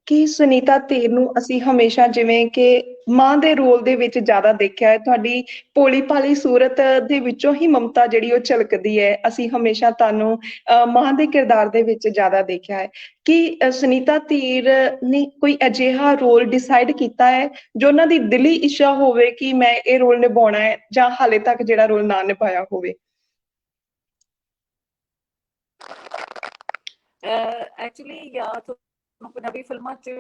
ਕਿ ਸੁਨੀਤਾ ਧੀਰ ਨੂੰ ਅਸੀਂ ਹਮੇਸ਼ਾ ਜਿਵੇਂ ਕਿ ਮਾਂ ਦੇ ਰੋਲ ਦੇ ਵਿੱਚ ਜ਼ਿਆਦਾ ਦੇਖਿਆ ਹੈ। ਤੁਹਾਡੀ ਭੋਲੀ ਭਾਲੀ ਸੂਰਤ ਦੇ ਵਿੱਚੋਂ ਹੀ ਮਮਤਾ ਜਿਹੜੀ ਉਹ ਝਲਕਦੀ ਹੈ। ਅਸੀਂ ਹਮੇਸ਼ਾ ਤੁਹਾਨੂੰ ਮਾਂ ਦੇ ਕਿਰਦਾਰ ਦੇ ਵਿੱਚ ਜ਼ਿਆਦਾ ਦੇਖਿਆ ਹੈ। ਕਿ ਸੁਨੀਤਾ ਧੀਰ ਨੇ ਕੋਈ ਅਜਿਹਾ ਰੋਲ ਡਿਸਾਈਡ ਕੀਤਾ ਹੈ ਜੋ ਉਹਨਾਂ ਦੀ ਦਿਲੀ ਇੱਛਾ ਹੋਵੇ ਕਿ ਮੈਂ ਇਹ ਰੋਲ ਨਿਭਾਉਣਾ ਹੈ, ਜਾਂ ਹਾਲੇ ਤੱਕ ਜਿਹੜਾ ਰੋਲ ਨਾ ਨਿਭਾਇਆ ਹੋਵੇ? ਐਕਚੁਅਲੀ ਜਾਂ ਤੁਹਾਨੂੰ ਪੰਜਾਬੀ ਫਿਲਮਾਂ 'ਚ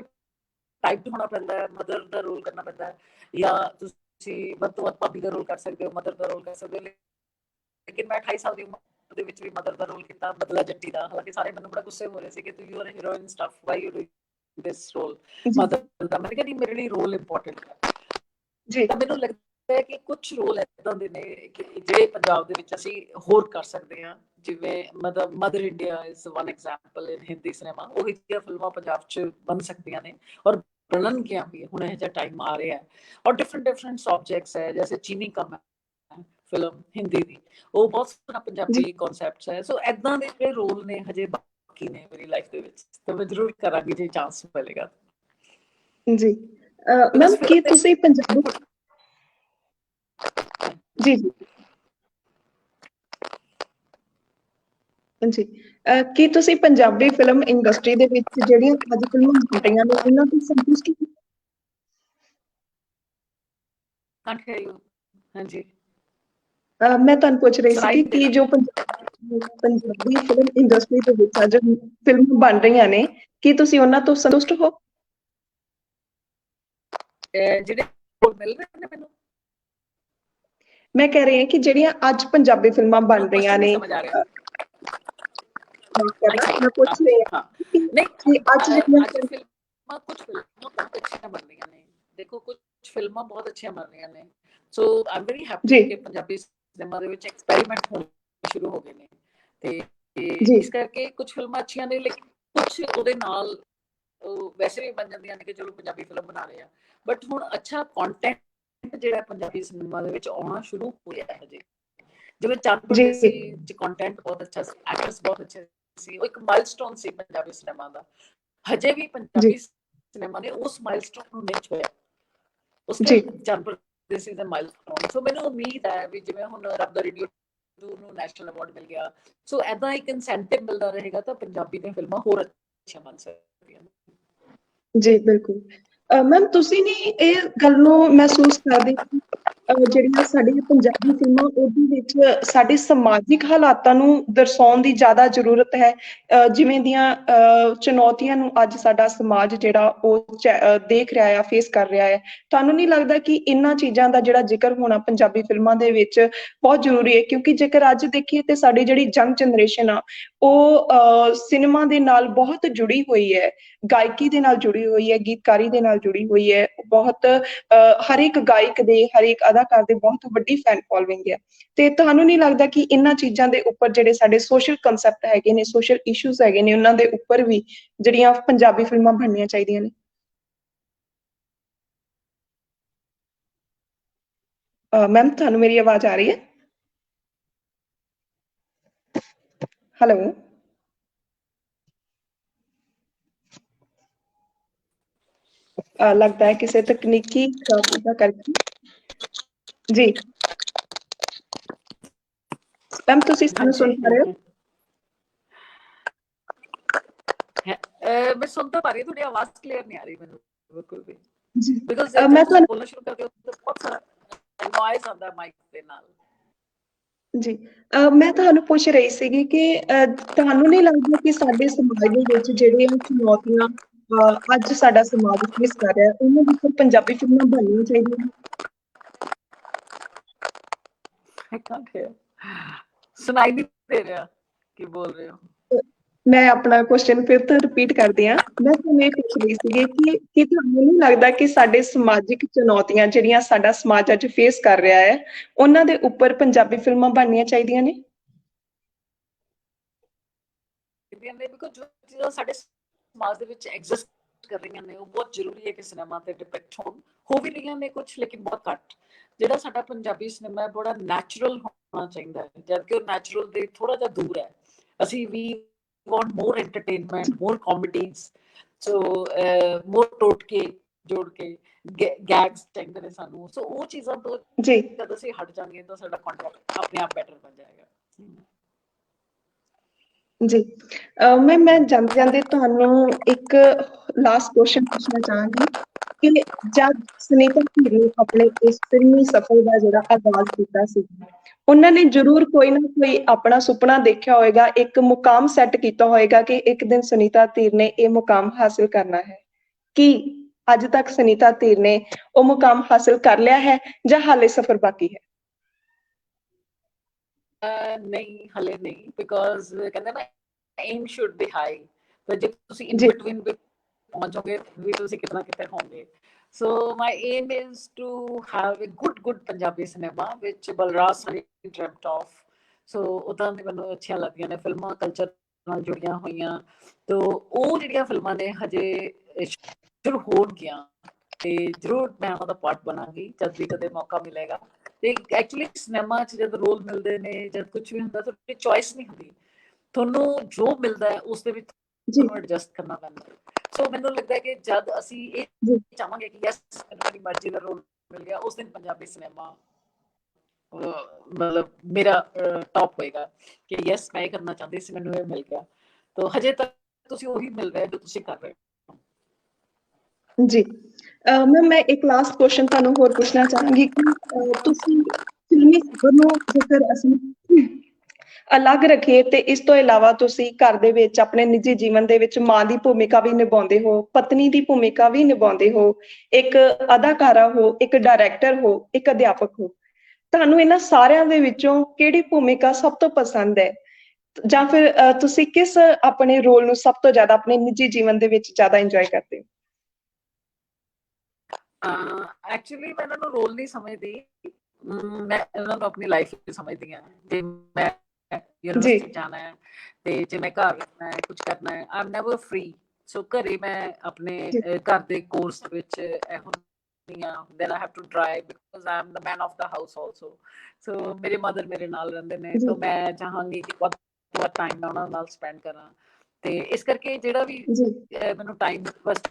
ਟਾਈਪ ਹੋਣਾ ਪੈਂਦਾ ਹੈ, ਮਦਰ ਦਾ ਰੋਲ ਕਰਨਾ ਪੈਂਦਾ ਹੈ, ਜਾਂ ਤੁਸੀਂ ਵੱਧ ਤੋਂ ਵੱਧ ਭਾਬੀ ਦਾ ਰੋਲ ਕਰ ਸਕਦੇ ਹੋ, ਮਦਰ ਦਾ ਰੋਲ ਕਰ ਸਕਦੇ ਹੋ। ਲੇਕਿਨ ਮੈਂ 28 ਸਾਲ ਦੀ ਉਮਰ ਦੇ ਵਿੱਚ ਵੀ ਮਦਰ ਦਾ ਰੋਲ ਕੀਤਾ, ਬਦਲਾ ਜੱਟੀ ਦਾ। ਹਾਲਾਂਕਿ ਸਾਰੇ ਮੈਨੂੰ ਬੜਾ ਗੁੱਸੇ ਹੋ ਰਹੇ ਸੀ ਕਿ you are heroine stuff, why you doing this role mother ਦਾ। ਮੈਂ ਕਿਹਾ ਨਹੀਂ, ਮੇਰੇ ਲਈ ਰੋਲ ਇੰਪੋਰਟੈਂਟ ਹੈ। ਤਾਂ ਮੈਨੂੰ ਲੱਗਦਾ ਹੈ ਕਿ ਕੁਝ ਰੋਲ ਏਦਾਂ ਦੇ ਨੇ ਕਿ ਜਿਹੜੇ ਪੰਜਾਬ ਦੇ ਵਿੱਚ ਅਸੀਂ ਹੋਰ ਕਰ ਸਕਦੇ ਹਾਂ, ਜਿਵੇਂ mother India is one example in Hindi cinema. ਉਹੀ ਜਿਹੀਆਂ ਫਿਲਮਾਂ ਪੰਜਾਬ 'ਚ ਬਣ ਸਕਦੀਆਂ ਨੇ, ਔਰ ਬਣਨਗੀਆਂ ਵੀ। ਹੁਣ ਇਹੋ ਜਿਹਾ ਟਾਈਮ ਆ ਰਿਹਾ ਹੈ, ਔਰ ਡਿਫਰੈਂਟ ਸਬਜੈਕਟਸ ਹੈ, ਜੈਸੇ ਚੀਨੀ ਕਮ ਹੈ ਫਿਲਮ ਹਿੰਦੀ ਦੀ, ਉਹ ਬਹੁਤ ਸੋਹਣਾ ਪੰਜਾਬੀ ਕਨਸੈਪਟਸ ਹੈ। ਸੋ ਏਦਾਂ ਦੇ ਜਿਹੜੇ ਰੋਲ ਨੇ ਹਜੇ ਬਾਕੀ ਨੇ ਮੇਰੀ ਲਾਈਫ ਦੇ ਵਿੱਚ, ਤੇ ਮੈਂ ਜ਼ਰੂਰ ਕਰਾਂਗੀ ਜੇ ਚਾਂਸ ਮਿਲੇਗਾ। ਜੀ ਮੈਮ, ਕੀ ਤੁਸੀਂ ਪੰਜਾਬੀ ਜੀ ਜੀ ਕੀ ਤੁਸੀਂ ਪੰਜਾਬੀ ਫਿਲਮ ਇੰਡਸਟਰੀ ਦੇ ਵਿੱਚ ਜਿਹੜੀਆਂ ਅੱਜ ਫਿਲਮਾਂ ਬਣ ਰਹੀਆਂ ਨੇ ਉਹਨਾਂ ਤੋਂ ਸੰਤੁਸ਼ਟ ਹੋ? ਹਾਂਜੀ, ਮੈਂ ਤੁਹਾਨੂੰ ਪੁੱਛ ਰਹੀ ਸੀ ਕਿ ਜੋ ਪੰਜਾਬੀ ਫਿਲਮ ਇੰਡਸਟਰੀ ਦੇ ਵਿੱਚ ਅੱਜ ਫਿਲਮਾਂ ਬਣ ਰਹੀਆਂ ਨੇ, ਕੀ ਤੁਸੀਂ ਉਹਨਾਂ ਤੋਂ ਸੰਤੁਸ਼ਟ ਹੋ? ਜਿਹੜੇ ਰੋਲ ਮਿਲ ਰਹੇ ਨੇ ਮੈਨੂੰ, ਮੈਂ ਕਹਿ ਰਹੀ ਹਾਂ ਕਿ ਜਿਹੜੀਆਂ ਅੱਜ ਪੰਜਾਬੀ ਫਿਲਮਾਂ ਬਣ ਰਹੀਆਂ ਨੇ, ਮੈਂ ਪੁੱਛ ਰਹੀ ਹਾਂ ਕਿ ਅੱਜ ਜਿਹੜੀਆਂ ਫਿਲਮਾਂ, ਕੁਝ ਫਿਲਮਾਂ ਬਹੁਤ ਅੱਛੀਆਂ ਬਣ ਰਹੀਆਂ ਨੇ। ਦੇਖੋ, ਕੁਝ ਫਿਲਮਾਂ ਬਹੁਤ ਅੱਛੀਆਂ ਬਣ ਰਹੀਆਂ ਨੇ। ਸੋ ਆਈ ਐਮ ਵੈਰੀ ਹੈਪੀ ਕਿ ਪੰਜਾਬੀ ਸਿਨੇਮਾ ਦੇ ਵਿੱਚ ਐਕਸਪੈਰੀਮੈਂਟ ਹੋਣੇ ਸ਼ੁਰੂ ਹੋ ਗਏ ਨੇ, ਤੇ ਇਸ ਕਰਕੇ ਕੁਝ ਫਿਲਮਾਂ ਅੱਛੀਆਂ ਨੇ, ਲੇਕਿਨ ਕੁਝ ਉਹਦੇ ਨਾਲ ਵੈਸੇ ਵੀ ਬਣ ਜਾਂਦੀਆਂ ਨੇ ਕਿ ਚਲੋ ਪੰਜਾਬੀ ਫਿਲਮ ਬਣਾ ਰਹੇ ਆ। ਬਟ ਹੁਣ ਅੱਛਾ ਕੰਟੈਂਟ ਜਿਹੜਾ ਪੰਜਾਬੀ ਸਿਨੇਮਾ ਦੇ ਵਿੱਚ ਆਉਣਾ ਸ਼ੁਰੂ ਹੋਇਆ ਹੈ ਹਜੇ। ਜਿਵੇਂ ਚੰਦ ਪਰਦੇਸੀ 'ਚ ਕੰਟੈਂਟ ਬਹੁਤ ਅੱਛਾ ਸੀ, ਐਕਟਰਸ ਬਹੁਤ ਅੱਛੇ ਸੀ, ਉਹ ਇੱਕ ਮਾਈਲਸਟੋਨ ਸੀ ਪੰਜਾਬੀ ਸਿਨੇਮਾ ਦਾ। ਹਜੇ ਵੀ ਪੰਜਾਬੀ ਸਿਨੇਮਾ ਨੇ ਉਸ ਮਾਈਲਸਟੋਨ ਨੂੰ ਨਹੀਂ ਛੂਹਿਆ। ਉਸ ਟਾਈਮ ਚੰਦ ਪਰਦੇਸੀ ਦਾ ਮਾਈਲਸਟੋਨ। ਸੋ ਮੈਨੂੰ ਉਮੀਦ ਹੈ ਵੀ ਜਿਵੇਂ ਹੁਣ ਰੱਬ ਦਾ ਰੇਡੀਓ ਨੂੰ ਨੈਸ਼ਨਲ ਅਵਾਰਡ ਮਿਲ ਗਿਆ, ਸੋ ਏਦਾਂ ਇੱਕ ਇਨਸੈਂਟਿਵ ਮਿਲਦਾ ਰਹੇਗਾ ਤਾਂ ਪੰਜਾਬੀ ਦੀਆਂ ਫਿਲਮਾਂ ਹੋਰ ਅੱਛੀਆਂ ਬਣ ਸਕਦੀਆਂ ਨੇ। ਜੀ ਬਿਲਕੁਲ। ਮੈਮ, ਤੁਸੀਂ ਨਹੀਂ ਇਹ ਗੱਲ ਨੂੰ ਮਹਿਸੂਸ ਕਰਦੇ ਜਿਹੜੀਆਂ ਸਾਡੀਆਂ ਪੰਜਾਬੀ ਫਿਲਮਾਂ ਉਹਦੇ ਵਿੱਚ ਸਾਡੇ ਸਮਾਜਿਕ ਹਾਲਾਤਾਂ ਨੂੰ ਦਰਸਾਉਣ ਦੀ ਜ਼ਿਆਦਾ ਜ਼ਰੂਰਤ ਹੈ? ਜਿਵੇਂ ਦੀਆਂ ਚੁਣੌਤੀਆਂ ਨੂੰ ਅੱਜ ਸਾਡਾ ਸਮਾਜ ਜਿਹੜਾ ਉਹ ਦੇਖ ਰਿਹਾ ਆ, ਫੇਸ ਕਰ ਰਿਹਾ ਹੈ, ਤੁਹਾਨੂੰ ਨਹੀਂ ਲੱਗਦਾ ਕਿ ਇਹਨਾਂ ਚੀਜ਼ਾਂ ਦਾ ਜਿਹੜਾ ਜ਼ਿਕਰ ਹੋਣਾ ਪੰਜਾਬੀ ਫਿਲਮਾਂ ਦੇ ਵਿੱਚ ਬਹੁਤ ਜ਼ਰੂਰੀ ਹੈ? ਕਿਉਂਕਿ ਜੇਕਰ ਅੱਜ ਦੇਖੀਏ ਤੇ ਸਾਡੀ ਜਿਹੜੀ ਯੰਗ ਜਨਰੇਸ਼ਨ ਆ, ਉਹ ਸਿਨੇਮਾ ਦੇ ਨਾਲ ਬਹੁਤ ਜੁੜੀ ਹੋਈ ਹੈ, ਗਾਇਕੀ ਦੇ ਨਾਲ ਜੁੜੀ ਹੋਈ ਹੈ, ਗੀਤਕਾਰੀ ਦੇ ਨਾਲ ਜੁੜੀ ਹੋਈ ਹੈ। ਬਹੁਤ ਹਰ ਇੱਕ ਗਾਇਕ ਦੇ, ਹਰ ਇੱਕ ਅਦਾਕਾਰ ਦੇ ਬਹੁਤ ਵੱਡੀ ਫੈਨ ਫੋਲੋਇੰਗ ਹੈ। ਤੇ ਤੁਹਾਨੂੰ ਨਹੀਂ ਲੱਗਦਾ ਕਿ ਇਹਨਾਂ ਚੀਜ਼ਾਂ ਦੇ ਉੱਪਰ ਜਿਹੜੇ ਸਾਡੇ ਸੋਸ਼ਲ ਕੰਸੈਪਟ ਹੈਗੇ ਨੇ, ਸੋਸ਼ਲ ਇਸ਼ੂਜ਼ ਹੈਗੇ ਨੇ, ਉਹਨਾਂ ਦੇ ਉੱਪਰ ਵੀ ਜਿਹੜੀਆਂ ਪੰਜਾਬੀ ਫਿਲਮਾਂ ਬਣਨੀਆਂ ਚਾਹੀਦੀਆਂ ਨੇ? ਮੈਮ, ਤੁਹਾਨੂੰ ਮੇਰੀ ਆਵਾਜ਼ ਆ ਰਹੀ ਹੈ? ਹੈਲੋ। ਲੱਗਦਾ ਹੈ ਕਿਸੇ ਤਕਨੀਕੀ ਖਰਾਬੀ ਦਾ ਕਰਕੇ। ਜੀ ਮੈਮ, ਤੁਸੀਂ ਸਾਨੂੰ ਸੁਣ ਪਾ ਰਹੇ ਹੋ? ਮੈਂ ਸੁਣ ਤਾਂ ਪਾ ਰਹੀ, ਤੁਹਾਡੀ ਆਵਾਜ਼ ਕਲੀਅਰ ਨਹੀਂ ਆ ਰਹੀ ਮੈਨੂੰ ਬਿਲਕੁਲ ਵੀ। ਬਿਕਾਜ਼ ਮੈਂ ਜਦ ਤੁਸੀਂ ਤੁਹਾਨੂੰ ਬੋਲਣਾ ਸ਼ੁਰੂ ਕਰਦੇ ਹੋ ਤਾਂ ਬਹੁਤ ਸਾਰਾ ਨੋਇਜ਼ ਆਉਂਦਾ ਮਾਈਕ ਦੇ ਨਾਲ। ਜੀ ਮੈਂ ਤੁਹਾਨੂੰ ਪੁੱਛ ਰਹੀ ਸੀਗੀ ਕਿ ਤੁਹਾਨੂੰ ਨਹੀਂ ਲੱਗਦਾ ਕਿ ਸਾਡੇ ਸਮਾਜ ਦੇ ਵਿੱਚ ਜਿਹੜੀਆਂ ਚੁਣੌਤੀਆਂ ਅੱਜ ਸਾਡਾ ਸਮਾਜ ਫੇਸ ਕਰ ਰਿਹਾ ਉਹਨਾਂ ਦੇ ਉੱਪਰ ਪੰਜਾਬੀ ਫਿਲਮਾਂ ਬਣਨੀਆਂ ਚਾਹੀਦੀਆਂ? I can't hear. ਸੁਣਾਈ ਨਹੀਂ ਦੇ ਰਿਹਾ ਕੀ ਬੋਲ ਰਹੇ ਹੋ? ਮੈਂ ਆਪਣਾ ਕੁਐਸਚਨ ਫਿਰ ਤੋਂ ਰਿਪੀਟ ਕਰਦੀ ਹਾਂ। ਮੈਂ ਤੁਹਾਨੂੰ ਇਹ ਪੁੱਛ ਰਹੀ ਸੀਗੀ ਕਿ ਤੁਹਾਨੂੰ ਨਹੀਂ ਲੱਗਦਾ ਕਿ ਸਾਡੇ ਸਮਾਜਿਕ ਚੁਣੌਤੀਆਂ ਜਿਹੜੀਆਂ ਸਾਡਾ ਸਮਾਜ ਅੱਜ ਫੇਸ ਕਰ ਰਿਹਾ ਹੈ ਉਹਨਾਂ ਦੇ ਉੱਪਰ ਪੰਜਾਬੀ ਫਿਲਮਾਂ ਬਣਨੀਆਂ ਚਾਹੀਦੀਆਂ ਨੇ? ਬਿਕੋਜ਼ ਜੋ ਚੀਜ਼ਾਂ ਸਾਡੇ ਸਮਾਜ ਦੇ ਵਿੱਚ ਐਗਜ਼ਿਸਟ ਕਰ ਰਹੀਆਂ ਨੇ ਉਹ ਬਹੁਤ ਜ਼ਰੂਰੀ ਹੈ ਕਿ ਸਿਨੇਮਾ ਤੇ ਡਿਪਿਕਟ ਹੋਣ। ਹੋ ਵੀ ਰਹੀਆਂ ਨੇ ਕੁਝ ਲੇਕਿਨ ਬਹੁਤ ਘੱਟ। ਜਿਹੜਾ ਸਾਡਾ ਪੰਜਾਬੀ ਸਿਨੇਮਾ ਹੈ ਬੜਾ ਨੈਚੁਰਲ ਹੋਣਾ ਚਾਹੀਦਾ ਹੈ ਜਦਕਿ ਉਹ ਨੈਚੁਰਲ ਦੇ ਥੋੜਾ ਜਿਹਾ ਦੂਰ ਹੈ। ਅਸੀਂ ਵੀ want more entertainment, more comedies, so more ਟੋਟਕੇ ਜੋੜ ਕੇ ਗੈਗਸ ਚਾਹੀਦੇ ਨੇ ਸਾਨੂੰ। ਸੋ ਉਹ ਚੀਜ਼ਾਂ ਤੋਂ ਜੀ ਜਦ ਅਸੀਂ ਹਟ ਜਾਾਂਗੇ ਤਾਂ ਸਾਡਾ ਕੰਟੈਂਟ ਆਪਣੇ ਆਪ ਬੈਟਰ ਬਣ ਜਾਏਗਾ। ਜੀ ਮੈਂ ਜਾਂਦੇ ਜਾਂਦੇ ਤੁਹਾਨੂੰ ਇੱਕ ਲਾਸਟ ਕੁਐਸਚਨ ਪੁੱਛਣਾ ਚਾਹਾਂਗੀ ਕਿ ਜਦ ਸੁਨੀਤਾ ਹੀਰ ਨੇ ਆਪਣੇ ਇਸ ਫਿਲਮੀ ਸਫ਼ਰ ਦਾ ਜਿਹੜਾ ਆਗਾਜ਼ ਕੀਤਾ ਸੀ ਉਹਨਾਂ ਨੇ ਜ਼ਰੂਰ ਕੋਈ ਨਾ ਕੋਈ ਆਪਣਾ ਸੁਪਨਾ ਦੇਖਿਆ ਹੋਏਗਾ, ਇੱਕ ਮੁਕਾਮ ਸੈੱਟ ਕੀਤਾ ਹੋਏਗਾ ਕਿ ਇੱਕ ਦਿਨ ਸੁਨੀਤਾ ਧੀਰ ਨੇ ਇਹ ਮੁਕਾਮ ਹਾਸਿਲ ਕਰਨਾ ਹੈ। ਕੀ ਅੱਜ ਤੱਕ ਸੁਨੀਤਾ ਧੀਰ ਨੇ ਉਹ ਮੁਕਾਮ ਹਾਸਿਲ ਕਰ ਲਿਆ ਹੈ ਜਾਂ ਹਾਲੇ ਸਫ਼ਰ ਬਾਕੀ ਹੈ? ਨਹੀਂ ਹਲੇ ਨਹੀਂ ਬਿਕੋਜ਼ ਕਹਿੰਦੇ ਨਾ ਏਮ ਸ਼ੁੱਡ ਬੀ ਹਾਈ। ਪਰ ਜੇ ਤੁਸੀਂ ਇਨ ਜੀ ਬਿਟਵੀਨ ਪਹੁੰਚ ਜਾਓਗੇ ਵੀ ਤੁਸੀਂ ਕਿਤਨਾ ਕਿਤੇ ਹੋਵੋਗੇ। So my aim is to have a good Punjabi cinema which Balraj Sahni dreamt of. So ਉਦਾਂ ਦੀ ਮੈਨੂੰ ਅੱਛੀਆਂ ਲੱਗਦੀਆਂ ਨੇ ਫਿਲਮਾਂ ਕਲਚਰ ਨਾਲ ਜੁੜੀਆਂ ਹੋਈਆਂ। ਤੋ ਉਹ ਜਿਹੜੀਆਂ ਫਿਲਮਾਂ ਨੇ ਹਜੇ ਸ਼ੁਰੂ ਹੋਣਗੀਆਂ ਤੇ ਜ਼ਰੂਰ ਮੈਂ ਉਹਦਾ ਪਾਰਟ ਬਣਾਂਗੀ ਜਦ ਵੀ ਕਦੇ ਮੌਕਾ ਮਿਲੇਗਾ। ਤੇ ਐਕਚੁਅਲੀ ਸਿਨੇਮਾ 'ਚ ਜਦ ਰੋਲ ਮਿਲਦੇ ਨੇ ਜਦ ਕੁਝ ਵੀ ਹੁੰਦਾ ਤੁਹਾਡੀ ਚੋਇਸ ਨਹੀਂ ਹੁੰਦੀ। ਤੁਹਾਨੂੰ ਜੋ ਮਿਲਦਾ ਹੈ ਉਸ ਦੇ ਵਿੱਚ ਜੀ ਤੁਹਾਨੂੰ ਐਡਜਸਟ ਕਰਨਾ ਪੈਂਦਾ। ਸੋ ਮੈਨੂੰ ਲੱਗਦਾ ਹੈ ਕਿ ਜਦ ਅਸੀਂ ਇਹ ਜੀ ਚਾਹਾਂਗੇ ਕਿ ਯੈਸ ਮੈਨੂੰ ਮੇਰੀ ਮਰਜ਼ੀ ਦਾ ਰੋਲ ਮਿਲ ਗਿਆ ਉਸ ਦਿਨ ਪੰਜਾਬੀ ਸਿਨੇਮਾ ਮਤਲਬ ਮੇਰਾ ਟੌਪ ਹੋਏਗਾ ਕਿ ਯੈਸ ਮੈਂ ਇਹ ਕਰਨਾ ਚਾਹੁੰਦੀ ਸੀ ਮੈਨੂੰ ਇਹ ਮਿਲ ਗਿਆ। ਤਾਂ ਹਜੇ ਤੱਕ ਤੁਸੀਂ ਉਹੀ ਮਿਲ ਰਿਹਾ ਜੋ ਤੁਸੀਂ ਕਰ ਰਹੇ ਹੋ। ਜੀ ਮੈਂ ਇੱਕ ਲਾਸਟ ਕੁਐਸਚਨ ਤੁਹਾਨੂੰ ਹੋਰ ਪੁੱਛਣਾ ਚਾਹਾਂਗੀ ਕਿ ਤੁਸੀਂ ਫਿਲਮੀ ਸਫ਼ਰ ਨੂੰ ਜੇਕਰ ਅਸੀਂ ਅਲੱਗ ਰੱਖੀਏ ਤੇ ਇਸ ਤੋਂ ਇਲਾਵਾ ਤੁਸੀਂ ਘਰ ਦੇ ਵਿੱਚ ਆਪਣੇ ਨਿੱਜੀ ਜੀਵਨ ਦੇ ਵਿੱਚ ਮਾਂ ਦੀ ਭੂਮਿਕਾ ਵੀ ਨਿਭਾਉਂਦੇ ਹੋ, ਪਤਨੀ ਦੀ ਭੂਮਿਕਾ ਵੀ ਨਿਭਾਉਂਦੇ ਹੋ, ਇੱਕ ਅਦਾਕਾਰਾ ਹੋ, ਇੱਕ ਡਾਇਰੈਕਟਰ ਹੋ, ਇੱਕ ਅਧਿਆਪਕ ਹੋ। ਤੁਹਾਨੂੰ ਇਹਨਾਂ ਸਾਰਿਆਂ ਦੇ ਵਿੱਚੋਂ ਕਿਹੜੀ ਭੂਮਿਕਾ ਸਭ ਤੋਂ ਪਸੰਦ ਹੈ ਜਾਂ ਫਿਰ ਤੁਸੀਂ ਕਿਸ ਆਪਣੇ ਰੋਲ ਨੂੰ ਸਭ ਤੋਂ ਜ਼ਿਆਦਾ ਆਪਣੇ ਨਿੱਜੀ ਜੀਵਨ ਦੇ ਵਿੱਚ ਜ਼ਿਆਦਾ ਇੰਜੋਏ ਕਰਦੇ ਹੋ? ਐਕਚੁਅਲੀ ਮੈਂ ਇਹਨਾਂ ਨੂੰ ਰੋਲ ਨਹੀਂ ਸਮਝਦੀ। ਮੈਂ ਇਹਨਾਂ ਨੂੰ ਆਪਣੀ ਲਾਈਫ ਵਿੱਚ ਸਮਝਦੀ ਹਾਂ। ਜੇ ਮੈਂ ਜੀ ਯੂਨੀਵਰਸਿਟੀ ਜਾਣਾ ਹੈ ਤੇ ਜੇ ਮੈਂ ਘਰ ਰਹਿਣਾ ਹੈ ਕੁਝ ਕਰਨਾ ਹੈ ਆਈ ਐਮ ਨੈਵਰ ਫ੍ਰੀ। ਸੋ ਘਰੇ ਮੈਂ ਆਪਣੇ ਜੀ ਘਰ ਦੇ ਕੋਰਸ ਵਿੱਚ ਹੁੰਦੀ ਹਾਂ। Then I have to drive because I am the man of the house also. So ਮੇਰੇ ਮਦਰ ਮੇਰੇ ਨਾਲ ਰਹਿੰਦੇ ਨੇ ਜੀ ਤਾਂ ਮੈਂ ਚਾਹਾਂਗੀ ਕਿ ਬਹੁਤ ਟਾਈਮ ਮੈਂ ਉਹਨਾਂ ਨਾਲ ਸਪੈਂਡ ਕਰਾਂ। ਤੇ ਇਸ ਕਰਕੇ ਜਿਹੜਾ ਵੀ ਜੀ ਮੈਨੂੰ ਟਾਈਮ ਬਸ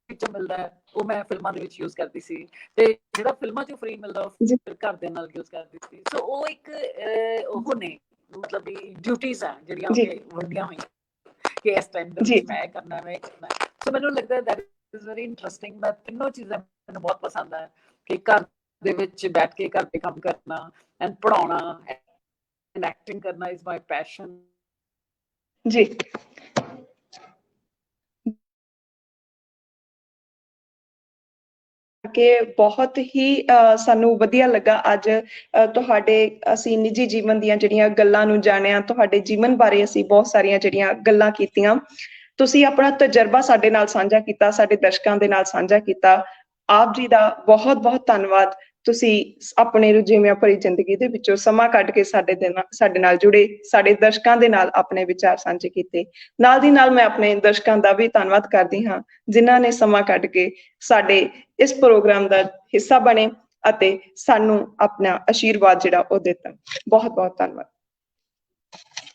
ਵਿੱਚੋਂ ਮਿਲਦਾ ਹੈ ਉਹ ਮੈਂ ਫਿਲਮਾਂ ਦੇ ਵਿੱਚ ਯੂਜ਼ ਕਰਦੀ ਸੀ ਤੇ ਜਿਹੜਾ ਫਿਲਮਾਂ 'ਚੋਂ ਫ੍ਰੀ ਮਿਲਦਾ ਉਹ ਜੀ ਫਿਰ ਘਰਦਿਆਂ ਨਾਲ ਯੂਜ਼ ਕਰਦੀ ਸੀ। ਸੋ ਉਹ ਇੱਕ ਉਹ ਨੇ ਮਤਲਬ ਵੀ ਡਿਊਟੀਜ਼ ਆ ਜਿਹੜੀਆਂ ਜੀ ਉਹਨੇ ਵੰਡੀਆਂ ਹੋਈਆਂ ਕਿ ਇਸ ਟਾਈਮ ਦੇ ਜੀ ਵਿੱਚ ਮੈਂ ਇਹ ਕਰਨਾ ਮੈਂ ਇਹ ਕਰਨਾ। ਸੋ ਮੈਨੂੰ ਲੱਗਦਾ ਦੈਟ ਇਜ਼ ਵੈਰੀ ਇੰਟਰਸਟਿੰਗ। ਮੈਂ ਤਿੰਨੋਂ ਚੀਜ਼ਾਂ ਮੈਨੂੰ ਬਹੁਤ ਪਸੰਦ ਹੈ ਕਿ ਘਰ ਦੇ ਵਿੱਚ ਬੈਠ ਕੇ ਘਰ ਦੇ ਕੰਮ ਕਰਨਾ ਐਂਡ ਪੜ੍ਹਾਉਣਾ ਐਂਡ ਐਕਟਿੰਗ ਕਰਨਾ ਇਜ਼ ਮਾਈ ਪੈਸ਼ਨ। ਜੀ ਕਿ ਬਹੁਤ ਹੀ ਸਾਨੂੰ ਵਧੀਆ ਲੱਗਾ ਅੱਜ ਤੁਹਾਡੇ ਅਸੀਂ ਨਿੱਜੀ ਜੀਵਨ ਦੀਆਂ ਜਿਹੜੀਆਂ ਗੱਲਾਂ ਨੂੰ ਜਾਣਿਆ, ਤੁਹਾਡੇ ਜੀਵਨ ਬਾਰੇ ਅਸੀਂ ਬਹੁਤ ਸਾਰੀਆਂ ਜਿਹੜੀਆਂ ਗੱਲਾਂ ਕੀਤੀਆਂ। ਤੁਸੀਂ ਆਪਣਾ ਤਜਰਬਾ ਸਾਡੇ ਨਾਲ ਸਾਂਝਾ ਕੀਤਾ, ਸਾਡੇ ਦਰਸ਼ਕਾਂ ਦੇ ਨਾਲ ਸਾਂਝਾ ਕੀਤਾ। ਆਪ ਜੀ ਦਾ ਬਹੁਤ ਬਹੁਤ ਧੰਨਵਾਦ। ਤੁਸੀਂ ਆਪਣੇ ਰੁਝੇਵਿਆਂ ਭਰੀ ਜ਼ਿੰਦਗੀ ਦੇ ਵਿੱਚੋਂ ਸਮਾਂ ਕੱਢ ਕੇ ਸਾਡੇ ਨਾਲ ਜੁੜੇ, ਸਾਡੇ ਦਰਸ਼ਕਾਂ ਦੇ ਨਾਲ ਆਪਣੇ ਵਿਚਾਰ ਸਾਂਝੇ ਕੀਤੇ। ਨਾਲ ਦੀ ਨਾਲ ਮੈਂ ਆਪਣੇ ਦਰਸ਼ਕਾਂ ਦਾ ਵੀ ਧੰਨਵਾਦ ਕਰਦੀ ਹਾਂ ਜਿਨ੍ਹਾਂ ਨੇ ਸਮਾਂ ਕੱਢ ਕੇ ਸਾਡੇ ਇਸ ਪ੍ਰੋਗਰਾਮ ਦਾ ਹਿੱਸਾ ਬਣੇ ਅਤੇ ਸਾਨੂੰ ਆਪਣਾ ਆਸ਼ੀਰਵਾਦ ਜਿਹੜਾ ਉਹ ਦਿੱਤਾ। ਬਹੁਤ ਬਹੁਤ ਧੰਨਵਾਦ।